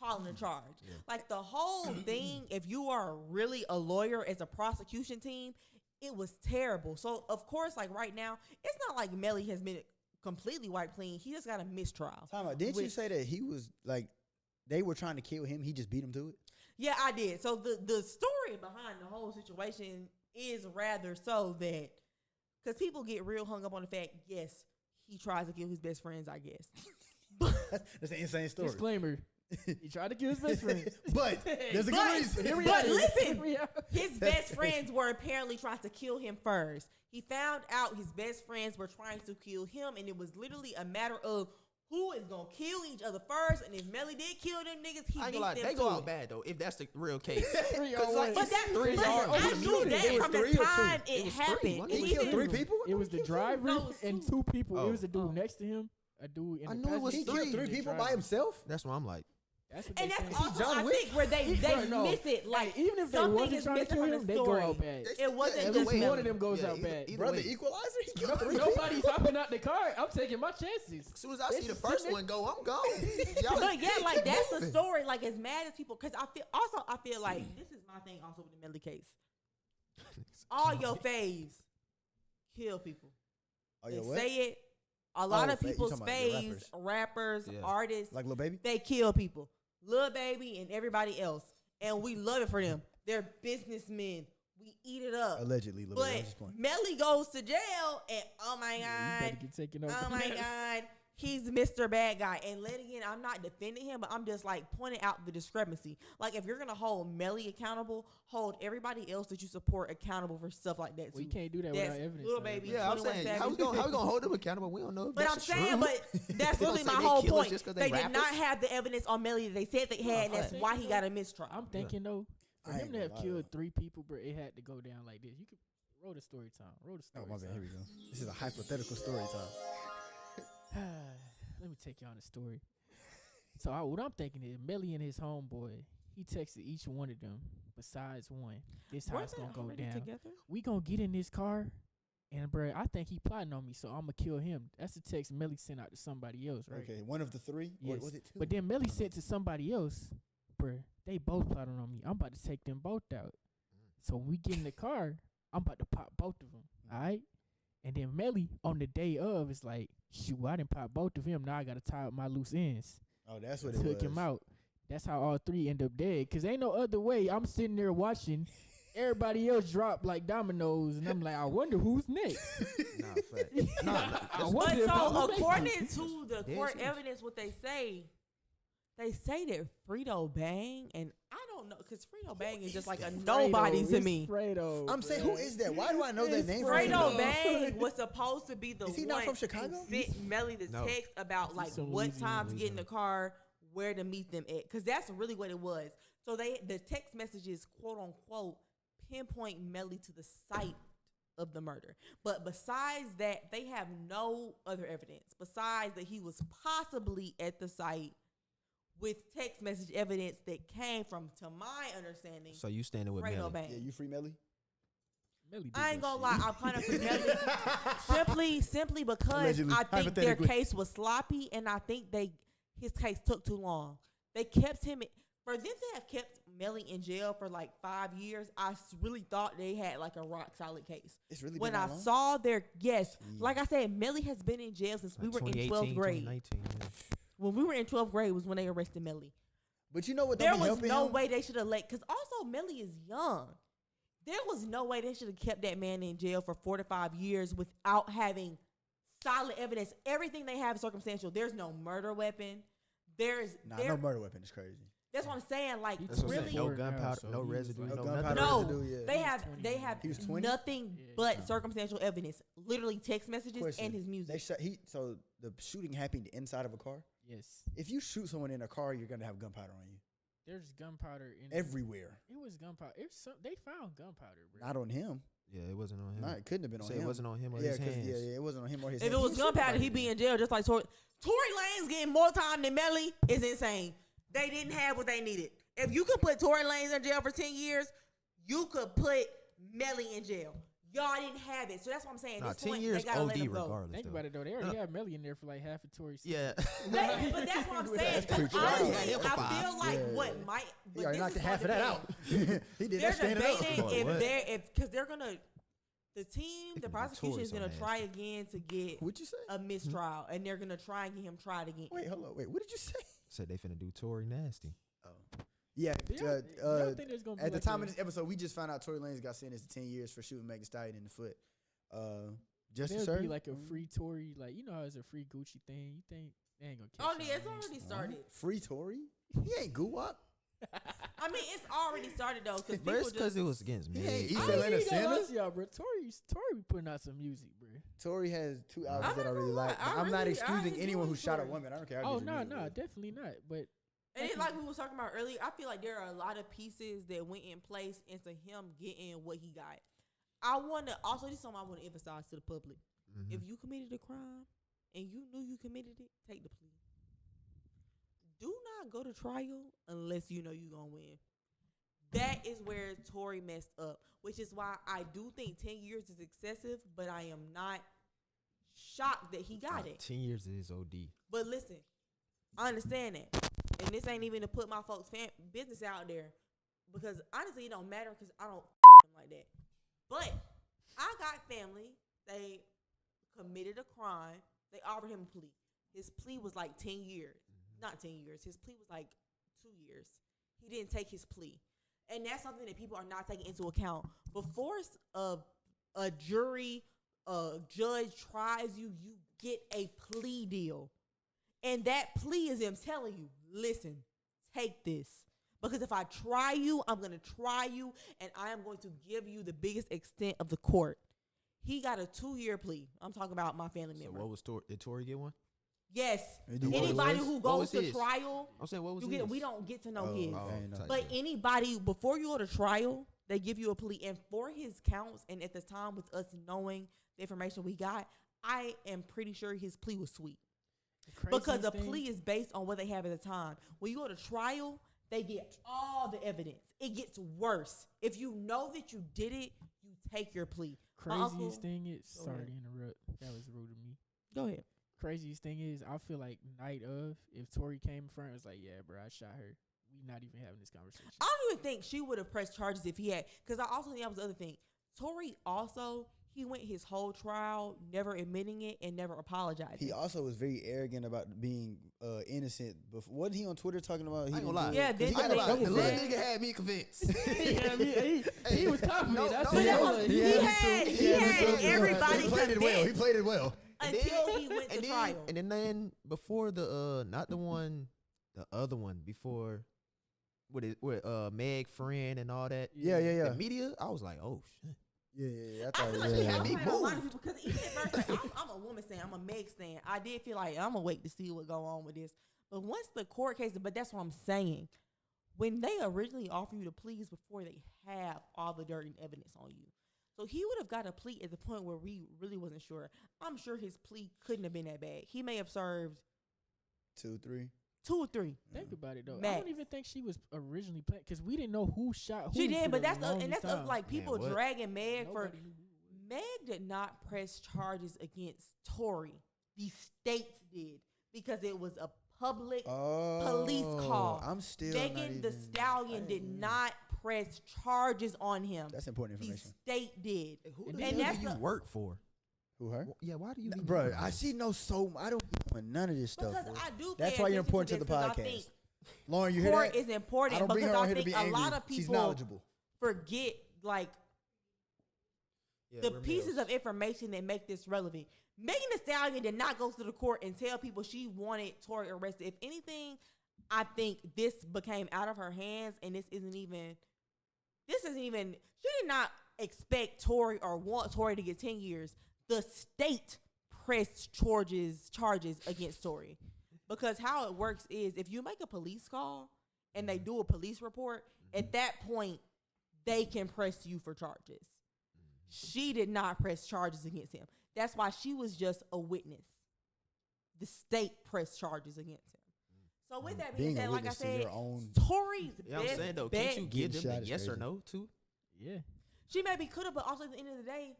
calling the charge. Yeah. Like the whole thing, if you are really a lawyer as a prosecution team, it was terrible. So of course, like right now, it's not like Melly has been completely wiped clean. He just got a mistrial. Time out. Didn't you Which- say that he was like, they were trying to kill him? He just beat him to it? Yeah, I did. So the story behind the whole situation is rather so that because people get real hung up on the fact, yes, he tries to kill his best friends, I guess. That's an insane story. Disclaimer: he tried to kill his best friend. But there's a good But- reason. Here we But are. listen, Here we are. his best friends were apparently trying to kill him first. He found out his best friends were trying to kill him, and it was literally a matter of who is gonna kill each other first. And if Melly did kill them niggas, he I ain't beat gonna lie, them they to go it. out bad though. If that's the real case, 3 'Cause, on like, one. But that, Three listen, yards. I It was knew three. that It was from 3 the or 2? time It it was 3. happened. Wasn't He it? killed Even- 3 people? It was the driver No, it was and 2. 2 people. Oh. It was the dude Oh. next to him, a dude. In I the knew it was passenger He seat, killed and 3 the people by driver. himself? that's why I'm like, That's what And they that's saying. also, John I Wick? think, where they Bro, no. miss it. Like, even if they something wasn't is trying to missing kill from him, the they go story. out bad. It wasn't At just least one Melly. of them goes Yeah, out either- bad. either Brother way. Equalizer, he killed 3 people. Nobody's hopping out the car. I'm taking my chances. As soon as I They see the sitting first there- one go, I'm gone. Y'all But yeah, keep like that's the moving. story. Like as mad as people, because I feel like this is my thing also with the Melly case. All your faves kill people. Oh, They yeah, what? say it. A lot Oh, of you people's talking about the faves, rappers, Yeah. artists, Like Lil Baby? they kill people. Lil Baby and everybody else, and we love it for them. They're businessmen. We eat it up. Allegedly, Lil Baby. But That's his point. Melly goes to jail, and oh my Yeah, you better god, get taken over. oh my god, he's Mr. Bad Guy. And then again, I'm not defending him, but I'm just like pointing out the discrepancy. Like if you're gonna hold Melly accountable, hold everybody else that you support accountable for stuff like that We too. can't do that That's without evidence. Lil though. Baby. Yeah, I'm 21 saying, Savage. how we gonna hold them accountable? We don't know if But I'm that's saying, true. but that's We don't really say my they whole kill us point. just 'cause They they did not rappers. have the evidence on Melly that they said they had, and that's why he got a mistrial. I'm thinking though, for I him ain't to have gonna lie, killed though. 3 people, bro, it had to go down like this. You could roll the story time. Roll the Oh, story my bad. time. Here we go. This is a hypothetical story time. Let me take you on the story. So what I'm thinking is Melly and his homeboy, he texted each one of them besides one. This how Weren't it's they gonna go already down. together? We gonna get in this car, and bro, I think he plotting on me, so I'm gonna kill him. That's the text Melly sent out to somebody else, right? Okay, one of the 3? Or Yes. was it 2? But then Melly sent to somebody else, bruh. They both plotting on me. I'm about to take them both out. So when we get in the car, I'm about to pop both of them. All right. And then Melly on the day of is like, shoot, I didn't pop both of them. Now I gotta tie up my loose ends. Oh, that's what it was. Took him out. That's how all 3 end up dead. Cause ain't no other way. I'm sitting there watching everybody else drop like dominoes, and I'm like, I wonder who's next. Nah, fact. Nah, I that's- wonder But if so I'm next. according to the Dead court serious. evidence, what they say that Frito Bang, and I don't know, because Frito Bang is just like a nobody to It's me. Fredo, I'm saying, who is that? Why do I know that It's name? Fredo Fredo. Bang was supposed to be the Is he one not from who Chicago? sent Melly the No. text about like from what Louisiana. time to get in the car, where to meet them at, because that's really what it was. So the text messages, quote unquote, pinpoint Melly to the site of the murder. But besides that, they have no other evidence besides that he was possibly at the site with text message evidence that came from, to my understanding, So you standing with Fredo Melly? Bang. Yeah, you free Melly? Melly did I ain't that gonna shit. lie, I'm kind of familiar simply because Allegedly, I think their hypothetically. case was sloppy, and I think his case took too long. They kept him for them to have kept Melly in jail for like 5 years. I really thought they had like a rock solid case. It's really When been I that long? saw like I said, Melly has been in jail since we were in 12th grade. 2019, yeah. When we were in 12th grade was when they arrested Melly. But you know what? There don't be was helping no him? way they should have let, because also Melly is young. There was no way they should have kept that man in jail for 4 to 5 years without having solid evidence. Everything they have is circumstantial. There's no murder weapon. Nah, no murder weapon is crazy. That's what I'm saying. Like, That's what I'm really, saying. No Now, gunpowder, so no he was residue, like- No no gunpowder nothing. no, residue, yeah. they He was have 20 they when have he was 20? nothing Yeah. but circumstantial evidence. Literally text messages Question. and his They music. shot. So the shooting happened inside of a car. Yes. If you shoot someone in a car, you're gonna have gunpowder on you There's gunpowder in everywhere. It was gunpowder. They found gunpowder, bro. Not on him. Yeah, it wasn't on him. No, it couldn't have been on Say him. it wasn't on him or yeah, his hands. yeah, it wasn't on him or his If hands. it was He was tripping gunpowder, about he'd it be then. in jail just like Tory Lanez getting more time than Melly is insane. They didn't have what they needed. If you could put Tory Lanez in jail for 10 years, you could put Melly in jail. Y'all didn't have it. So that's what I'm saying. At Nah, this 10 point, years they gotta let OD him go. regardless. Think though. about it though. They already have Melly in there for like half of Tory's. Yeah. But that's what I'm saying. That's pretty Honestly, true. Yeah, him for I 5. feel like Yeah. what might. He But already this knocked is half of my that out. debate. He did They're that standing up. debating Boy, if what? because they're gonna. The team, They the finna prosecution Tory is so gonna nasty. try again to get What'd you say? a mistrial, and they're gonna try and get him tried again. Wait, hold on. Wait, what did you say? Said they finna do Tory nasty. Yeah. Y'all think there's gonna be At the like time a- of this episode, we just found out Tory Lanez got sentenced to 10 years for shooting Megan Thee Stallion in the foot. Justice there'll sir? be like a free Tory, like you know how it's a free Gucci thing. You think they ain't gonna catch? Oh y'all, yeah, it's man. already started. Free Tory? He ain't goo up. I mean, it's already started though, because But people it's because just. it was against He me. ain't East I Atlanta ain't gonna lie Sanders? to y'all, bro. Tory be putting out some music, bro. Tory has 2 I'm albums that I not really gonna lie, like. I I'm not really- I excusing enjoy anyone who shot a Tory. woman. I don't care. how Oh good your no, music no, is. definitely not. But And it's like we was talking about earlier. I feel like there are a lot of pieces that went in place into him getting what he got. I want to also, this is something I want to emphasize to the public. Mhm. If you committed a crime and you knew you committed it, take the plea. do not go to trial unless you know you're going to win. That is where Tory messed up, which is why I do think 10 years is excessive, but I am not shocked that he got it. 10 years is OD. But listen, I understand that. And this ain't even to put my folks' business out there, because honestly, it don't matter because I don't him like that. But I got family. They committed a crime. They offered him a plea. His plea was like 10 years. Not 10 years. His plea was like 2 years. He didn't take his plea. And that's something that people are not taking into account. Before a jury, a judge tries you, you get a plea deal. And that plea is him telling you, listen, take this. Because if I try you, I'm going to try you, and I am going to give you the biggest extent of the court. He got a 2-year plea. I'm talking about my family member. So what was did Tory get one? Yes. What Anybody was who What goes was to his? trial, I'm saying, what was his? we don't get to know Oh, his. okay. type But shit. anybody, before you go to trial, they give you a plea. And for his counts, and at the time with us knowing the information we got, I am pretty sure his plea was sweet. Because the plea is based on what they have at the time. When you go to trial, they get all the evidence. It gets worse. If you know that you did it, you take your plea. Craziest thing is, Go sorry ahead. to interrupt. That was rude of me. Go ahead. Craziest thing is, I feel like night of, if Tory came in front, it was like, yeah, bro, I shot her. We not even having this conversation. I don't even think she would have pressed charges if he had. Because I also think that was the other thing. Tory also, he went his whole trial never admitting it and never apologizing. He also was very arrogant about being innocent. Before, wasn't he on Twitter talking about? He I ain't didn't gonna lie. do it? Yeah, 'Cause then he got they- in trouble The for little that. nigga had me convinced. yeah, I mean, he was confident. I no, said, But that "Hold was, on." he had everybody He played it well. He convinced played it well. until he went to and then, trial. And then before the not the one, the other one before, with Meg friend and all that. Yeah. The media, I was like, oh shit. Yeah. I feel like he he had had me a lot of moved. people because even at first, like, I'm a woman stan, I'm a Meg stan. I did feel like I'm gonna wait to see what go on with this. But once the court case, but that's what I'm saying. When they originally offer you the pleas before they have all the dirt and evidence on you, so he would have got a plea at the point where we really wasn't sure. I'm sure his plea couldn't have been that bad. He may have served 2, 3. 2 or 3. Think about it though. I Max. don't even think she was originally playing because we didn't know who shot who. She did, for but the that's longest time. like people Man, what? dragging Meg for. Nobody knew who it was. Meg did not press charges against Tory. The state did because it was a public police call. I'm still Megan not the even, Stallion did not press charges on him. That's important The information. state did. Who And the hell that's do you the- work for? Who her? Yeah, why do you, be Bro, doing I this? she knows so. I don't know none of this stuff. Because bro. I do. That's pay why you're attention important to the this 'cause I podcast. think Lauren, you hear court that? is important I don't bring because her on I here to think be a angry. lot of She's people knowledgeable. forget like Yeah, the we're pieces males. of information that make this relevant. Megan Thee Stallion did not go to the court and tell people she wanted Tory arrested. If anything, I think this became out of her hands, and this isn't even. She did not expect Tory or want Tory to get 10 years. The state pressed charges against Tory, because how it works is if you make a police call and they do a police report, at that point they can press you for charges. She did not press charges against him. That's why she was just a witness. The state pressed charges against him. So with that being Being a said, like I witness to said, your own. Tory's Yeah, I'm best saying though, bet, can't you give Getting them shot a is yes or crazy. no too? Yeah. she maybe could have, but also at the end of the day,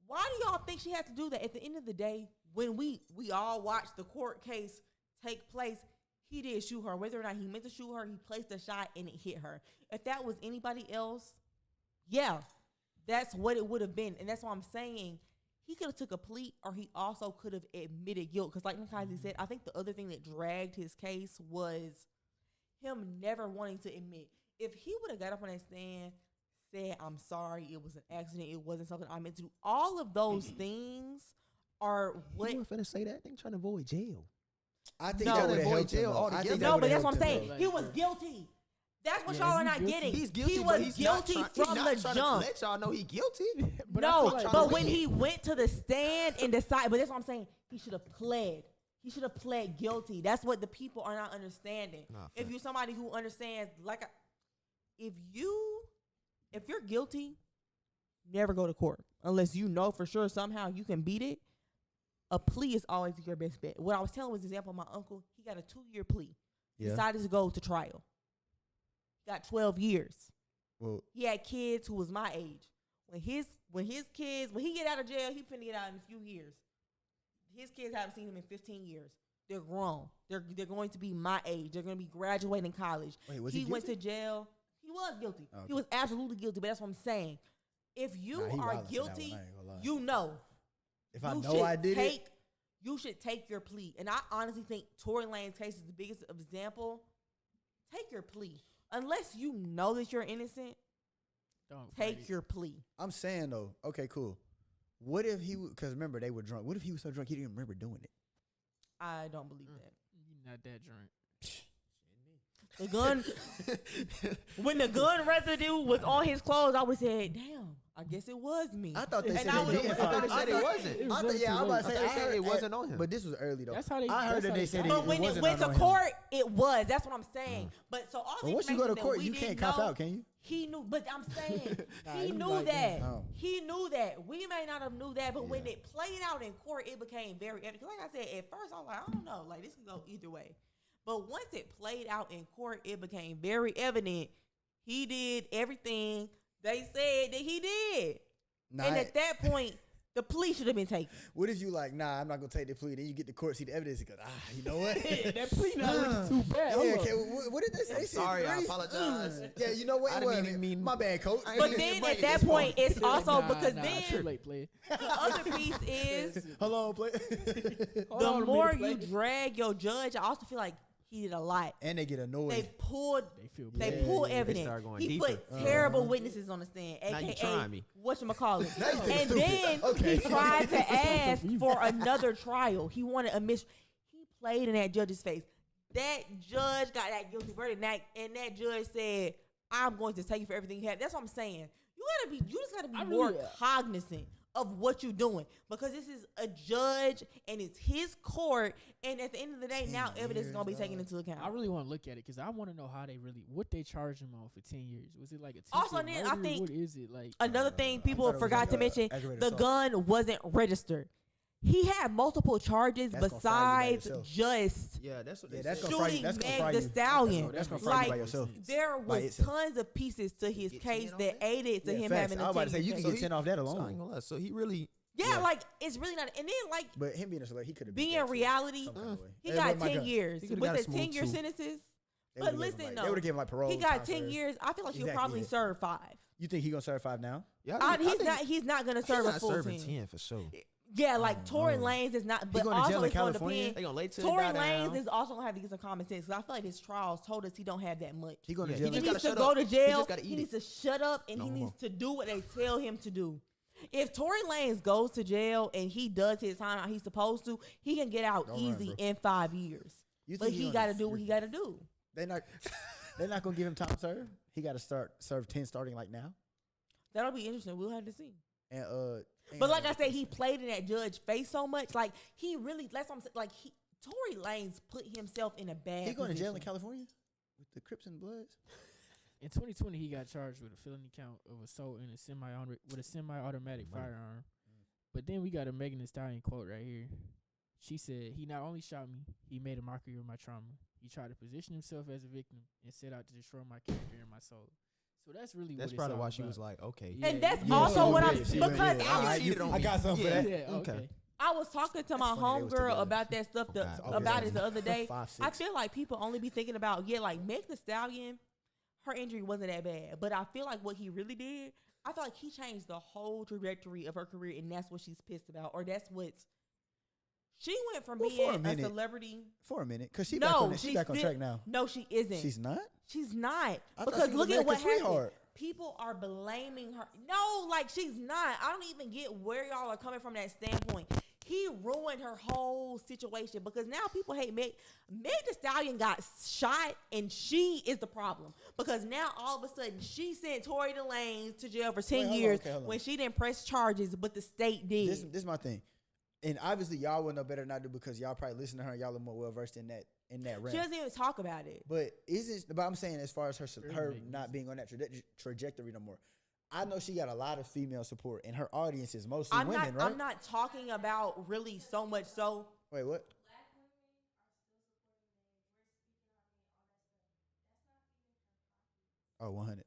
why do y'all think she had to do that? At the end of the day, when we all watched the court case take place, he did shoot her. Whether or not he meant to shoot her, he placed a shot and it hit her. If that was anybody else, yeah, that's what it would have been. And that's why I'm saying he could have took a plea, or he also could have admitted guilt. Because like Kyzie said, I think the other thing that dragged his case was him never wanting to admit. If he would have got up on that stand, said, I'm sorry, it was an accident, it wasn't something I meant to do, all of those things are what. You weren't finna say that. They trying to avoid jail. I think No. that would have Avoid helped him. jail though. I altogether. think that No, but would've that's what I'm helped him, saying. though. He was guilty. That's what Yeah, y'all are he's not guilty. getting. He's guilty, he but was he's not guilty trying, from he's not the trying jump. to let y'all know he guilty. But I No, feel like- but when he went to the stand and decided, but that's what I'm saying. He should have pled. He should have pled guilty. That's what the people are not understanding. Nah, If fact. you're somebody who understands, if you're guilty, never go to court unless you know for sure somehow you can beat it. A plea is always your best bet. What I was telling was an example of my uncle. He got a 2-year plea. Yeah. decided to go to trial. Got 12 years. Well, He had kids who was my age. When he get out of jail, he finna get out in a few years. His kids haven't seen him in 15 years. They're grown. They're going to be my age. They're going to be graduating college. wait, was he he went guilty? to jail. He was guilty. Oh, okay. He was absolutely guilty. But that's what I'm saying. If you Nah, he are wildin' for that one, guilty, I ain't gonna lie. you know. If I You know should I did it, You should take your plea. And I honestly think Tory Lanez case is the biggest example. Take your plea. Unless you know that you're innocent, Don't fight take it. your plea. I'm saying though, okay, cool. What if he? Because remember they were drunk. What if he was so drunk he didn't remember doing it? I don't believe that. You're not that drunk. The gun, when the gun residue was on his clothes, I would say, "Damn, I guess it was me." I thought they And said I they would've- did. I thought they said it thought- wasn't. It was I thought, never yeah, too I'm about to late. say. They I said heard it wasn't on him. But this was early though. That's how they. I heard that's that how they said got it But when it wasn't went to on him. court, it was. That's what I'm saying. But so all But the once you go to information court, that you we can't didn't cop know, out, can you? He knew, but I'm saying Nah, he he knew like that. that. Oh. He knew that. We may not have knew that, but when Yeah. it played out in court, it became very evident. 'Cause like I said, at first I was like, I don't know, like this can go either way. But once it played out in court, it became very evident he did everything they said that he did. Nah, And at that point, the plea should have been taken. what if you like? Nah, I'm not gonna take the plea. Then you get to court, see the evidence, and go, you know what? that plea not Nah. looking too bad. Hold Yeah, up. okay. What did they say? I'm They said sorry, I 3? apologize. Yeah, you know what? I It didn't was mean- my bad, coach. I But ain't then even at break that this point, phone. it's also Nah, because nah, then too late, play. the other piece is Hold on, play. Hold the on a more minute, you play. drag your judge, I also feel like he did a lot. And they get annoyed. They pulled They feel They bad. pull yeah, they evidence. start going He deeper. put terrible witnesses on the stand, Now you aka trying me. whatchamacallit. Now you being And stupid. then Okay. he tried to That's ask so for another trial. He wanted a mission. He played in that judge's face. That judge got that guilty verdict, and that judge said, "I'm going to take you for everything you have." That's what I'm saying. You just gotta be I more really- cognizant of what you're doing, because this is a judge and it's his court. And at the end of the day, now 10 evidence is gonna be years, taken dog. into account. I really want to look at it because I want to know how they really what they charged him on for 10 years. Was it like a Also, then I think what is it like? Another thing I people thought it was forgot like to a mention, aggravated the assault. gun wasn't registered. He had multiple charges That's gonna fry you by besides yourself. just Yeah, that's what they Yeah, that's said. gonna fry you. shooting That's gonna Meg fry the you. Stallion. That's gonna fry you by Like, yourself. there By was itself. tons of pieces to his Get case 10 on that that? aided to Yeah, him facts. having I was about to say, you can case. get 10 off that So I ain't alone. gonna lie. So he really. Yeah, like it's really not. And then like But him being a celebrity, he could have being reality, He he got 10 years. He could've Was got a it smooth 10-year 2. sentences? But listen, They though, would have given like parole. he got time 10 served. years. I feel like he'll Exactly, probably yeah. serve 5. You think he gonna serve 5 now? Yeah, He's not gonna He's serve a not full serving 10. 10 for sure. Yeah, like don't Tory know. Lanez is not, but going to jail also in it's going to California? depend. They gonna lay till Tory he die Lanez down. is also going to have to get some common sense, because I feel like his trials told us he don't have that much. He going Yeah, to jail. He just in- needs to shut go up. to He jail. just gotta He eat needs to shut up, and No he more. needs to do what they tell him to do. If Tory Lanez goes to jail and he does his time how he's supposed to, he can get out Don't run, easy bro. in 5 years. You But think he gonna got to do what he got to do. They're not. They're not gonna give him time served. He got to serve 10 starting like now. That'll be interesting. We'll have to see. And But like I said, he played in that judge face so much. Like he really, that's what I'm saying. Like Tory Lanez put himself in a bad. he going to jail in position. California with the Crips and Bloods. In 2020, he got charged with a felony count of assault in a semi-automatic firearm. But then we got a Megan Thee Stallion quote right here. She said, "He not only shot me, he made a mockery of my trauma. He tried to position himself as a victim and set out to destroy my character and my soul." So that's really That's what probably it's why all she was about. like, okay. Yeah. And that's Yeah. also Yeah. what Yeah. I'm, Yeah. because Yeah. I was, cheated on I me. got something for Yeah. that. Yeah, okay. I was talking to my That's funny they was homegirl together. about that stuff Okay. about Okay. it the other day. 5, 6. I feel like people only be thinking about, like Meg the Stallion, her injury wasn't that bad. But I feel like what he really did, I feel like he changed the whole trajectory of her career, and that's what she's pissed about. Or that's what's, she went from Well, for being a a minute. celebrity. for a minute, cause she No, back on, she's back on still- track now. No, she isn't. She's not. She's not. I thought Because she was look at what America's happened. sweetheart. People are blaming her. No, like she's not. I don't even get where y'all are coming from that standpoint. He ruined her whole situation, because now people hate Meg. Meg the Stallion got shot, and she is the problem, because now all of a sudden she sent Tory Lanez to jail for 10 hold on, years okay, hold on. when she didn't press charges, but the state did. This is my thing, and obviously y'all would know better than I do, because y'all probably listen to her. And y'all are more well versed in that realm. She doesn't even talk about it. But but I'm saying, as far as her Really not being on that trajectory no more, I know she got a lot of female support, and her audience is mostly women, right? I'm not talking about really so much so. Wait, what? Oh, 100.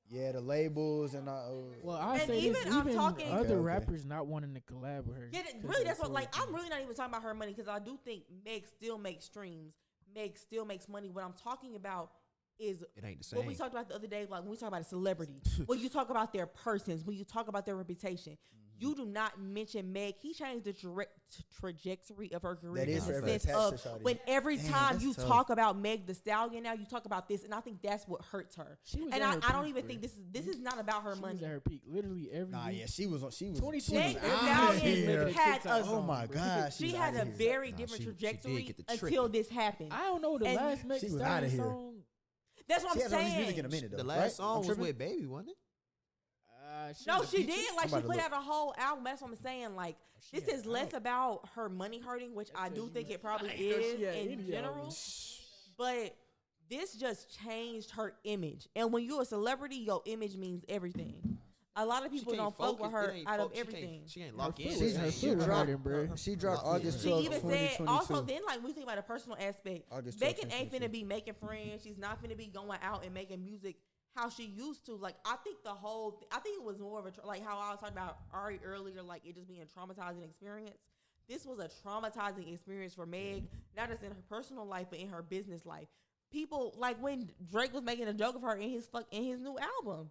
Yeah, the labels and all. Well, I And say this, even I'm even talking- other Okay. rappers not wanting to collab with her. Yeah, 'cause really, of that's the what. Like, Tory I'm thing. really not even talking about her money because I do think Meg still makes streams. Meg still makes money. What I'm talking about is It ain't the what we same. talked about the other day. Like when we talk about a celebrity, when you talk about their persons, when you talk about their reputation, you do not mention Meg. He changed the trajectory of her career That is in the forever sense attached to of Shawty. when every Damn, time that's you tough. talk about Meg the Stallion, now you talk about this, and I think that's what hurts her. She was And at her I don't peak, even bro. think this is not about her She money. was at her peak. Literally every Nah, week. yeah, she was. 2020 Meg the outta Stallion here. had a Oh my God, she was had outta a here. very Nah, different she did trajectory get the until trick. this happened. I don't know the And last Meg she was outta Stallion here. song. That's what She I'm hasn't released saying. music in a minute though. The last right? song I'm was tripping? with Baby, wasn't it? No, was a she feature? did. Like I'm she about to put look. out a whole album. That's what I'm saying. Like this had is less about her money hurting, which I do think it probably I ain't know is she had in any general. albums. But this just changed her image. And when you're a celebrity, your image means everything. A lot of people don't fuck with her out of everything. She ain't Her locked in. foot with was- her it. foot was dropped- hurting, bro. She dropped Locked in. August She 12th, even 2022. said also then like we think about the personal aspect. August 12th, Megan ain't 2022. finna be making friends. She's not finna be going out and making music how she used to. Like I think I think it was more of a like how I was talking about Ari earlier, like it just being a traumatizing experience. This was a traumatizing experience for Meg, not just in her personal life but in her business life. People like when Drake was making a joke of her in his new album.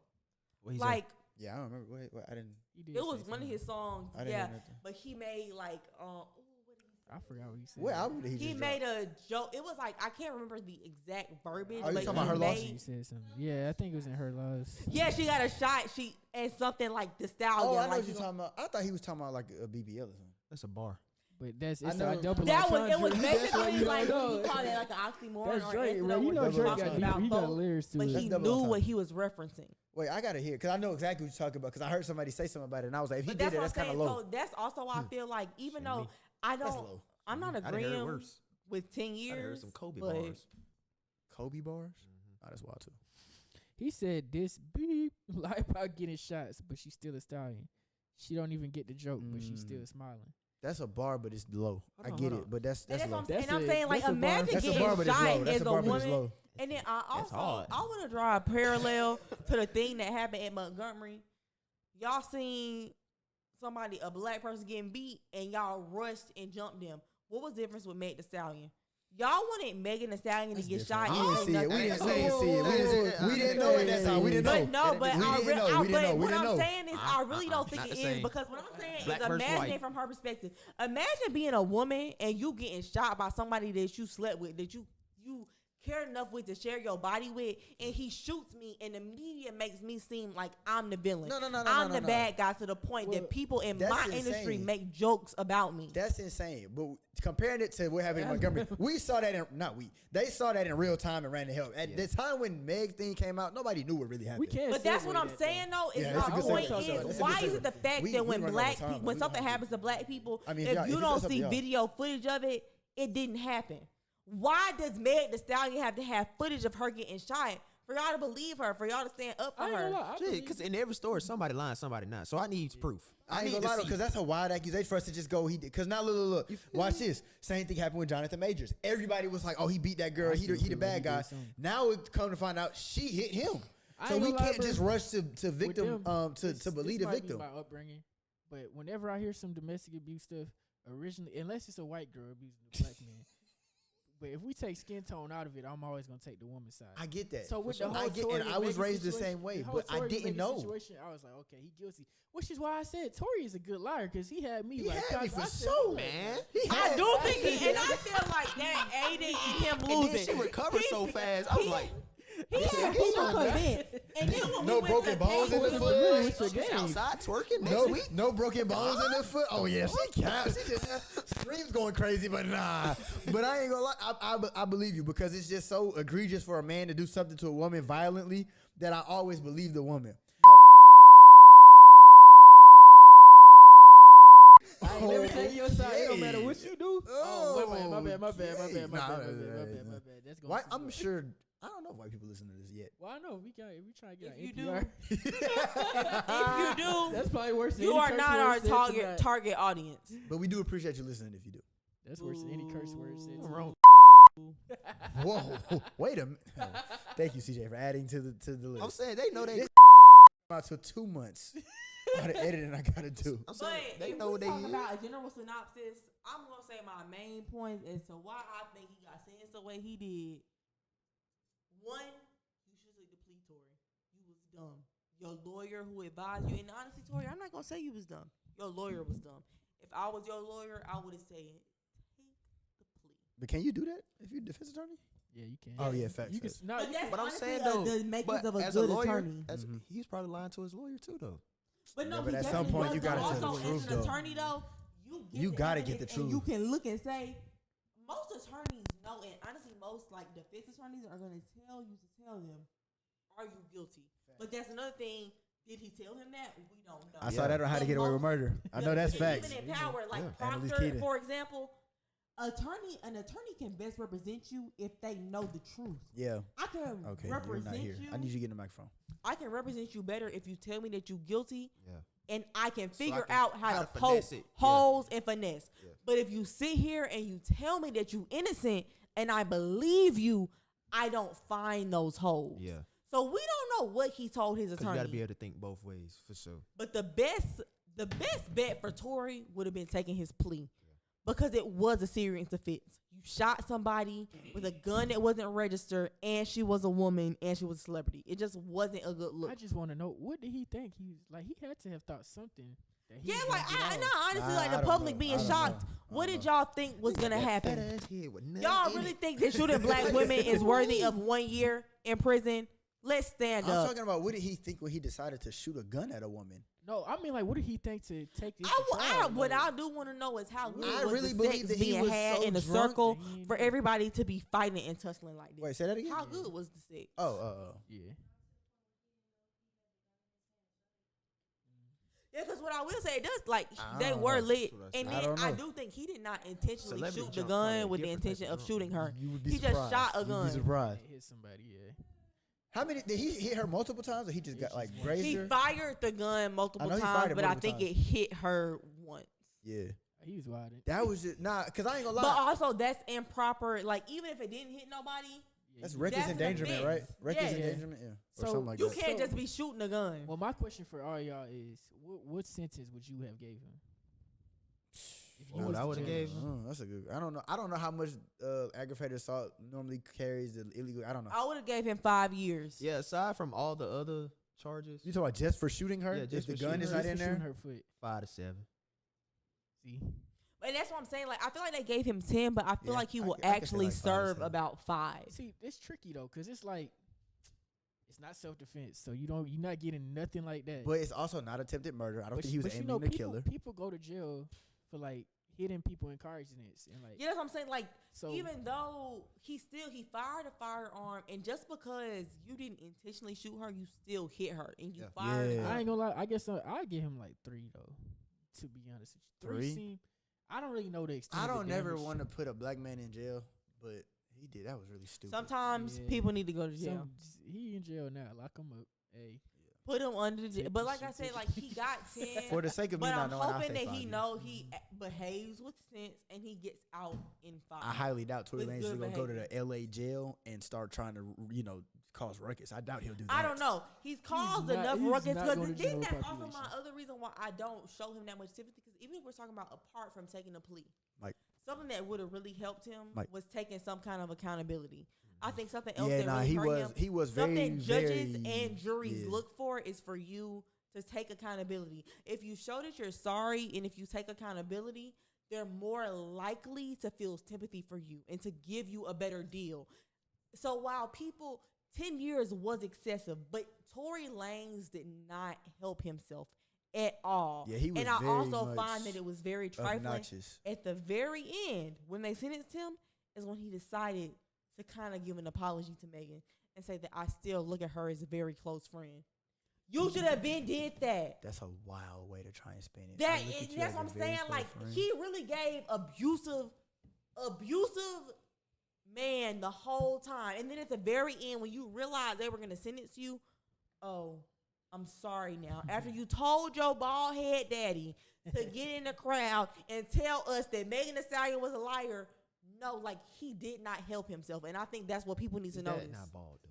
What he said? Like Yeah, I don't remember. Wait, I didn't. He did it was say one of something. his songs, I didn't yeah. hear nothing. But he made like I forgot what he said. What album did he he just made drop? a joke. It was like I can't remember the exact verbiage. Oh, you but talking about he Her Loss? He made, said something. Yeah, I think it was in her loss. yeah, she got a shot. She and something like the stallion. Oh, I know like what you're talking about. I thought he was talking about like a BBL or something. That's a bar. But that's I it's know- a double that was entendre. it. Was That's why basically you like don't you know. call it like an oxymoron That's or Drake, antidote bro. You when know you're Drake talking got about deep. He got both, lyrics to but it. That's he double knew entendre. what he was referencing. Wait, I gotta hear because I know exactly what you're talking about because I heard somebody say something about it and I was like, if he But did that's it, what that's I'm kind saying. of low. So that's also why I feel like even though me. I That's don't, low. I'm not I done heard agreeing worse. with 10 I years. done heard some Kobe but bars. Kobe bars? Oh, that's wild too. He said this beep lie about getting shots, but she's still a stallion. She don't even get the joke, but she's still smiling. That's a bar, but it's low. Hold I on, get hold it, on. but that's And low. That's and I'm it. saying like That's a bar. imagine That's a getting bar, but it's shot low. That's as a a bar, but it's woman. low. And then I That's also hard. I want to draw a parallel to the thing that happened at Montgomery. Y'all seen somebody, a black person getting beat, and y'all rushed and jumped them. What was the difference with Meg the Stallion? Y'all wanted Megan Thee Stallion to get shot. We and didn't say see it. We nothing. didn't see it. We didn't know at that time. We didn't know. But no, but We I didn't really, know. We didn't know. We what didn't I'm know. saying is, I really don't think Not it the is same. because what I'm saying Black is, versus imagine white. it from her perspective. Imagine being a woman and you getting shot by somebody that you slept with, that you care enough with to share your body with, and he shoots me, and the media makes me seem like I'm the villain. No, I'm the bad guy to the point that people in that's my industry insane. make jokes about me. That's insane. But comparing it to what happened in Montgomery, we saw that they saw that in real time and ran to help. At the time when Meg thing came out, nobody knew what really happened. We can't. But that's segue what I'm that, saying though. Is Yeah, my that's a good point segue. is, That's a good why is segue. it the fact We that when run out of black time, people, but when we something don't have happens to black people, I mean, if if you it's don't up to see y'all. video footage of it, it didn't happen. Why does Meg the Stallion have to have footage of her getting shot for y'all to believe her, for y'all to stand up for I ain't gonna her? lie, I believe- Because in every story, somebody lying, somebody not. So I need proof. I ain't need gonna to lie though, see. because that's a wild accusation for us to just go. He did. Because now look. Watch this. Same thing happened with Jonathan Majors. Everybody was like, "Oh, he beat that girl. I He still the feel like bad he guy." did something. Now it come to find out she hit him. I So ain't we gonna lie, can't bro. just rush to With victim them, to this believe the might be victim. my upbringing, but whenever I hear some domestic abuse stuff, originally, unless it's a white girl abusing a black man, but if we take skin tone out of it, I'm always gonna take the woman's side. I get that. So with For the sure. whole I get, Tory and I was Megan raised the situation- same way, the whole but I Tory didn't Megan know. Situation, I was like, okay, he guilty. Which is why I said Tory is a good liar because he had me He like had me I for said, sure, man. I do think he, and I feel like that aided in him And losing. then she recovered so fast. I was like, He had people convinced. And then when No we went broken to bones in the Vegas- foot. she's outside twerking next No, week. no broken bones in the foot. Oh yeah, she counts. She just screams going crazy, but nah. But I ain't gonna lie. I believe you because it's just so egregious for a man to do something to a woman violently that I always believe the woman. I ain't never take your side. It don't yeah. matter what you do. Oh, my bad. Nah, That's gonna Why? piss me I'm off. sure. I don't know if white people listen to this yet. Well, I know we try to get If on you NPR. If you do, That's probably worse than you any are curse not word our said tonight. target audience. But we do appreciate you listening if you do. That's worse than any curse word said. Wrong. Whoa, wait a minute. Oh, thank you, CJ, for adding to the list. I'm saying they know they. About to 2 months. All the editing I gotta do. I'm But saying they if know what we they talk use. about a general synopsis, I'm gonna say my main points as to why I think he got sentenced the way he did. One, you should have the plea, Tory. You was dumb. Your lawyer who advised you, and honestly, Tory, I'm not gonna say you was dumb. Your lawyer was dumb. If I was your lawyer, I would have said, take the plea. But can you do that if you're a defense attorney? Yeah, you can. Oh yeah, facts. You can. facts. No, you can. But I'm honestly saying though, the makings but of a as good a lawyer, attorney. he's probably lying to his lawyer too, though. But no, Yeah, but he at some definitely point was, you gotta though. tell the Also, truth, as an though. attorney, though, You gotta get the evidence and you truth. can look and say, most attorneys know, and honestly, most like defense attorneys are going to tell you to tell them, are you guilty? But that's another thing. Did he tell him that? We don't know. I saw that on How to But Get Away with most- Murder. I know that's even facts. in power, like Annalise Proctor, Keaton. for example, an attorney can best represent you if they know the truth. Yeah. I can Okay. You're not represent here. you. I need you to get in the microphone. I can represent you better if you tell me that you guilty, Yeah. and I can So I figure can- out how to poke finesse it. Yeah. holes and finesse. Yeah. But if you sit here and you tell me that you innocent and I believe you, I don't find those holes. Yeah. So we don't know what he told his Because you got to attorney. be able to think both ways for sure. But the best bet for Tory would have been taking his plea, because it was a serious offense. You shot somebody with a gun that wasn't registered, and she was a woman, and she was a celebrity. It just wasn't a good look. I just want to know, what did he think? He was like, he had to have thought something. That he Yeah, was like gonna get I off. know, honestly, Nah, like I the don't public know. I being don't shocked. know. I What don't did know. y'all think was gonna happen? Fat ass head with nothing Y'all in really it. think that shooting black women is worthy of 1 year in prison? Let's stand I'm up. talking about what did he think when he decided to shoot a gun at a woman? No, I mean, like, what did he think to take this? What I do want to know is how good I was really the believe sex that he being was had so in a drunk circle that he for ain't- everybody to be fighting and tussling like this. Wait, say that again? How good was the sex? Oh. Yeah. Yeah, because what I will say, it does, like, I they don't were know. lit. That's what I And said. then I don't I know. do think he did not intentionally Celebrity shoot the drunk probably a gun with the different type intention of of drunk. shooting her. You would be He surprised. just shot a You'd gun. be surprised. Hit somebody, yeah. How many did he hit her multiple times, or he just got like grazed He her? fired the gun multiple I know he times, fired it but I multiple think times. it hit her once. Yeah, He was wild. that was just cause I ain't gonna But lie. also, that's improper. Like, even if it didn't hit nobody, That's reckless That's an endangerment, right? offense. Reckless Yeah. endangerment, yeah, or So something like you that. can't So- just be shooting a gun. Well, my question for all y'all is, what sentence would you have gave him? If What was I the would've judge? gave him? That's a good. I don't know. I don't know how much aggravated assault normally carries the illegal. I don't know. I would have gave him 5 years. Yeah, aside from all the other charges, You talking about just for shooting her? Yeah, if just the for gun shooting is her. not Just in for shooting there. her foot. 5 to 7. See, And that's what I'm saying. Like, I feel like they gave him 10, but I feel Yeah, like he I will can say actually like 5 to serve 7. about 5. see, it's tricky though, cause it's like, it's not self defense, so you're not getting nothing like that. But it's also not attempted murder. I don't think he was but aiming you know, to kill her. people go to jail for like hitting people in car accidents and like. Yeah, that's what I'm saying. Like, So even though he fired a firearm, and just because you didn't intentionally shoot her, you still hit her, and you Yeah. fired. Yeah. her. I ain't gonna lie. I guess I give him like 3 though. To be honest, with you. 3? Seem, I don't really know the extent. I of the don't never damage. want to put a black man in jail, but he did. That was really stupid. Sometimes Yeah. people need to go to jail. He in jail now. Lock him up. Hey, Put him under the jail. Take But the like I shit, said, take like the- he got 10. For the sake of me But not I'm knowing, I'll hoping say that 5 he years. know he behaves with sense and he gets out in 5. I highly doubt Tory With Lanez is good gonna go to behavior. the L.A. jail and start trying to, cause ruckus. I doubt he'll do that. I don't know. He's caused not- enough he's ruckus not because going to then general that's also population. my other reason why I don't show him that much sympathy. Because even if we're talking about apart from taking a plea, Like- something that would have really helped him Like- was taking some kind of accountability. I think something else Yeah, that nah, really he hurt was him. he was very Something judges very, and juries yeah. look for is for you to take accountability. If you show that you're sorry and if you take accountability, they're more likely to feel sympathy for you and to give you a better deal. So while 10 years was excessive, but Tory Lanez did not help himself at all. Yeah, he was and I very also much find that it was very trifling. obnoxious. At the very end, when they sentenced him, is when he decided to kind of give an apology to Megan and say that I still look at her as a very close friend. You should have been did that. That's a wild way to try and spin it. That I look at you that's as what a I'm very saying. close Like friend. he really gave abusive man the whole time, and then at the very end, when you realize they were gonna sentence you, oh, I'm sorry now. After you told your bald head daddy to get in the crowd and tell us that Megan Thee Stallion was a liar, No, like he did not help himself, and I think that's what people need to know. Not bald though.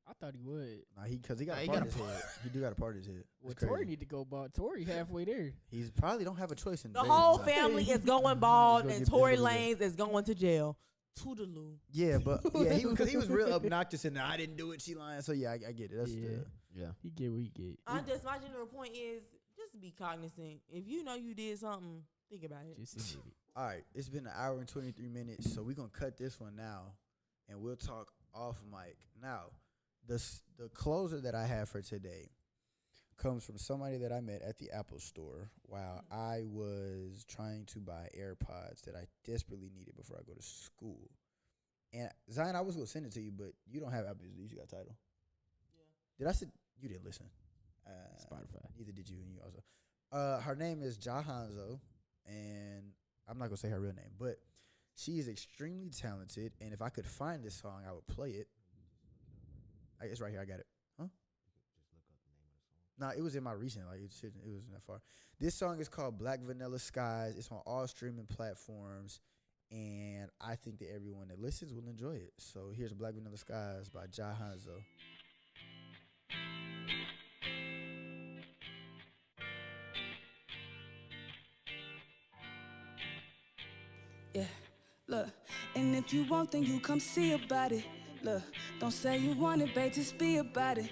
I thought he would. Nah, because he got Nah, a he part got in his head. He do got a part in his head. Well, It's Tory crazy. need to go bald. Tory halfway there. He's probably don't have a choice in The dating whole life. family is going bald, He's gonna and get Tory busy with Lanez is going to jail. Toodaloo. Yeah, but yeah, because he was real obnoxious and I didn't do it. She lying. So yeah, I get it. That's Yeah. Yeah. He get what he get. My general point is just be cognizant. If you know you did something, think about it. Just admit it. all right. It's been an hour and 23 minutes, so we're gonna cut this one now, and we'll talk off mic. Now, the closer that I have for today comes from somebody that I met at the Apple store while I was trying to buy AirPods that I desperately needed before I go to school. And Zion, I was gonna send it to you, but you don't have Apple. You just got Tidal. Yeah. Did I say you didn't listen? Spotify. Neither did you, and you also. Her name is Jah Hanzo, and I'm not gonna say her real name, but she is extremely talented. And if I could find this song, I would play it. It's right here. I got it. Huh? Nah, it was in my recent. Like it wasn't that far. This song is called Black Vanilla Skies. It's on all streaming platforms, and I think that everyone that listens will enjoy it. So here's Black Vanilla Skies by Jah Hanzo. Yeah, look, and if you want, then you come see about it. Look, don't say you want it, babe, just be about it.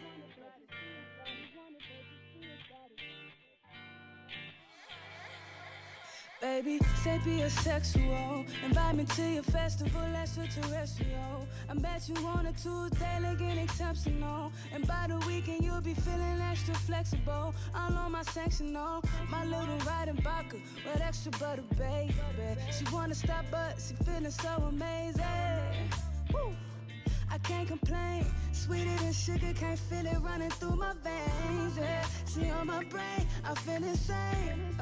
Baby, say be a sexual. Invite me to your festival, extraterrestrial. I bet you on a Tuesday looking exceptional. And by the weekend, you'll be feeling extra flexible. All on my sectional, my little riding vodka with extra butter, baby. She wanna stop, but she feeling so amazing. Woo. I can't complain, sweeter than sugar, can't feel it running through my veins, yeah. She on my brain, I feel insane.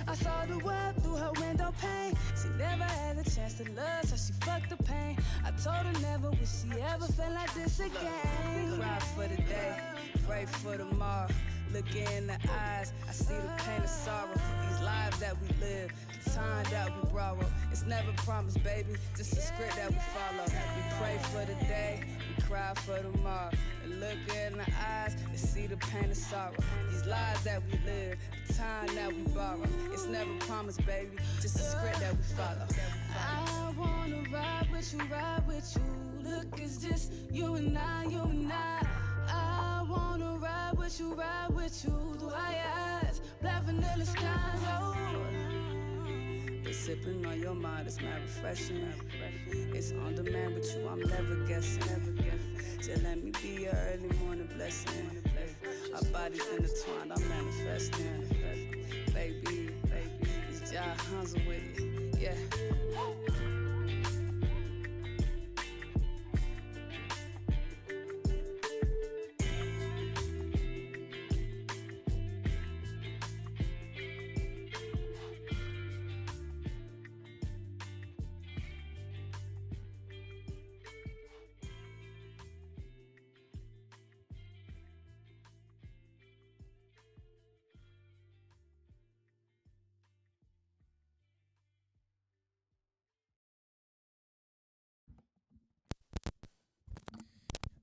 I saw the world through her window pane. She never had a chance to love, so she fucked the pain. I told her never would she ever feel like this again. Cry for the day, pray for tomorrow. Look in the eyes, I see the pain and sorrow. These lives that we live, the time that we borrow. It's never promised, baby, just a script that we follow. We pray for the day, we cry for tomorrow. And look in the eyes and see the pain and sorrow. These lives that we live, the time that we borrow. It's never promised, baby, just a script that we follow. I wanna ride with you, ride with you. Look, it's just you and I, you and I. I wanna ride with you, ride with you. Through high eyes, black vanilla skies, oh. But sipping on your mind is mad refreshing. It's on demand with you, I'm never guessing. Just let me be your early morning blessing. Our bodies intertwined, I'm manifesting. Baby, it's Jah Hanzo with you, yeah.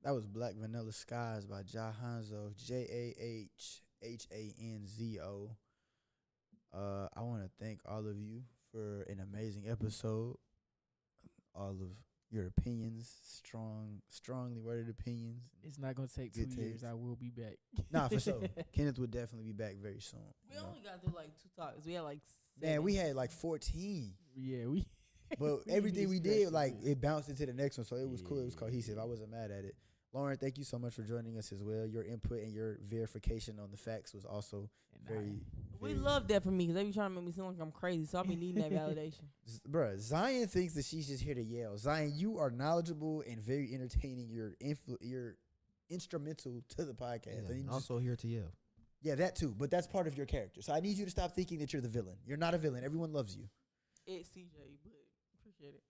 That was Black Vanilla Skies by Jah Hanzo, JAHHANZO. I want to thank all of you for an amazing episode. All of your opinions, strongly worded opinions. It's not gonna take Good 2 years. takes. I will be back. Nah, for sure. Kenneth would definitely be back very soon. We you know? only got through like 2 talks. We had like 7. Man, we had like 14. Yeah, we. But We everything be we did, scratching like, it. it bounced into the next one. So it was cool. It was Yeah. cohesive. I wasn't mad at it. Lauren, thank you so much for joining us as well. Your input and your verification on the facts was also very. We very love that from me because they be trying to make me seem like I'm crazy. So I be needing that validation. Bruh, Zion thinks that she's just here to yell. Zion, you are knowledgeable and very entertaining. You're instrumental to the podcast. Yeah, And you and just- also here to yell. yeah, that too. But that's part of your character. So I need you to stop thinking that you're the villain. You're not a villain. Everyone loves you. It's CJ, but appreciate it.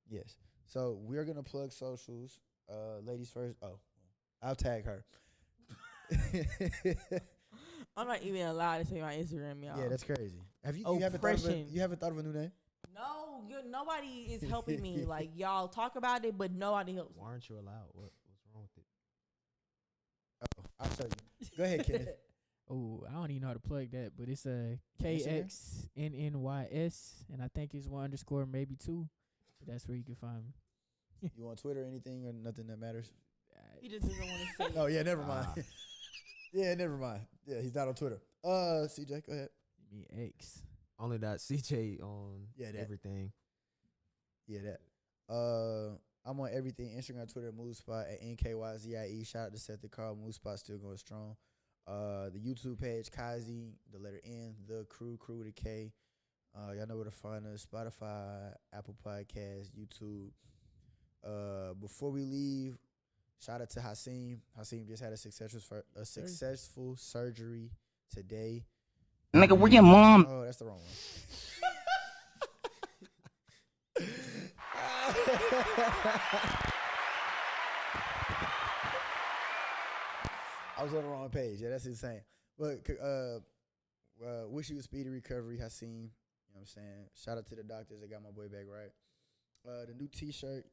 Yes. So we're gonna plug socials. Ladies first. Oh, I'll tag her. I'm not even allowed to say my Instagram, y'all. Yeah, that's crazy. You haven't thought of a Oppression. new name? No, nobody is helping me. Like y'all talk about it, but nobody helps. Why aren't you allowed? What's wrong with it? I'll show you. Go ahead, Keneth. Oh, I don't even know how to plug that, but it's a Instagram? KXNNYS, and I think it's 1_ maybe 2. So that's where you can find me. You on Twitter or anything or nothing that matters? He just doesn't want to say. Oh yeah, never mind. Yeah, never mind. Yeah, he's not on Twitter. CJ, go ahead. Me X. Only that CJ on Yeah, that. everything. Yeah, that. I'm on everything: Instagram, Twitter, Move Spot at NKYZIE. Shout out to Seth the Carl. Move Spot still going strong. The YouTube page, Kyzie, the letter N, the Krew with a K. Y'all know where to find us: Spotify, Apple Podcasts, YouTube. Before we leave, shout out to Hasim. Hasim just had a successful surgery today. Nigga, where your mom? Oh, that's the wrong one. I was on the wrong page. Yeah, that's insane. But wish you a speedy recovery, Hasim. You know what I'm saying? Shout out to the doctors that got my boy back right. The new T-shirt,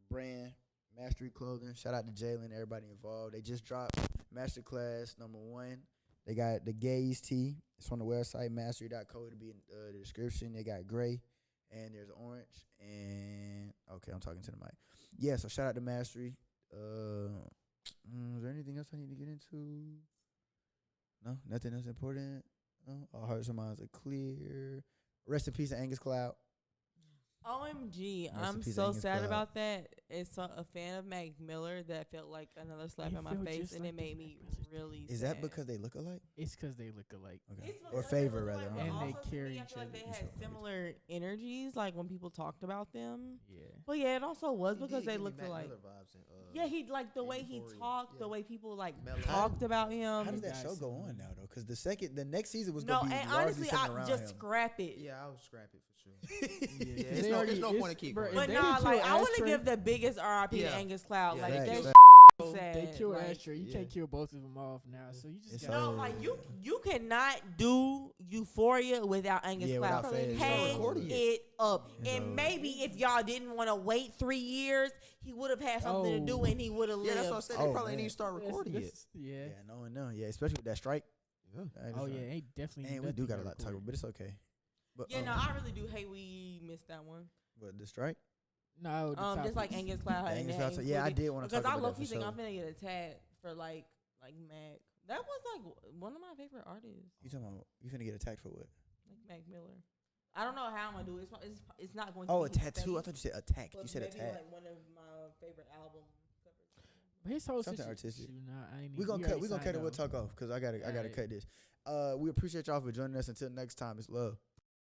brand, Mastery Clothing. Shout out to Jalen, everybody involved. They just dropped Masterclass #1. They got the Gaze tee. It's on the website, mastery.co. It'll be in the description. They got gray, and there's orange. And, okay, I'm talking to the mic. Yeah, so shout out to Mastery. Is there anything else I need to get into? No, nothing else important. No, all hearts and minds are clear. Rest in peace, Angus Cloud. OMG, Rest in I'm peace, so Angus sad Cloud. about that. It's a fan of Mac Miller that felt like another slap It in my felt face, just and like it the made Mac me Miller really Is sad. that because they look alike? It's because they look alike. Okay. It's Or because favor, they look rather. alike, And but they also to carry me, I each feel like other. they Each had other. similar energies, like when people talked about them. Yeah. But yeah, it also was because they looked alike. Vibes and, Yeah, he like the way he Euphoria. talked, the Yeah. way people like Melly. talked about How him. does that guys show go similar. on now, though? Because the next season was No, going to be and largely honestly, centered I around just him. scrap it. Yeah, I would scrap it for sure. Yeah, it's they no- already- it's no point to keep bro, going. if But they nah, didn't like kill I want to Ashtray- give the biggest RIP to Yeah. Angus Cloud. Yeah, Like facts. that's They sad. killed like, Ashtray. You Yeah. can't kill both of them off now. So you just It's got No, over. like you cannot do Euphoria without Angus Yeah, Cloud. without Fez. Hang Recording it up. It's And over. maybe if y'all didn't want to wait 3 years, he would have had something to do Oh. and he would have Yeah, lived. that's what I said. Oh, They probably man. need to start recording it. Yeah. Yeah, no one know. Yeah, especially with that strike. Yeah. Oh yeah, ain't definitely. And we do got a lot to talk about, but it's okay. But Yeah, no, I really do hate we missed that one. But the strike? No, the Just like topics. Angus Cloud. The and Angus that Cloud, yeah, I included- did want to because talk I about low that key for think sure. I'm gonna get attacked for like Mac. That was like one of my favorite artists, You talking about you finna get attacked for what? like Mac Miller. I don't know how I'm gonna do it. It's not going to. Oh, a be his tattoo. I face, thought you said attack. but You said maybe attack. like one of my favorite album covers. But his whole Something situation. artistic. Nah, I ain't We even- gonna he cut. already We gonna cut signed it. We'll off. talk off because I gotta Alright. cut this. We appreciate y'all for joining us. Until next time, it's love.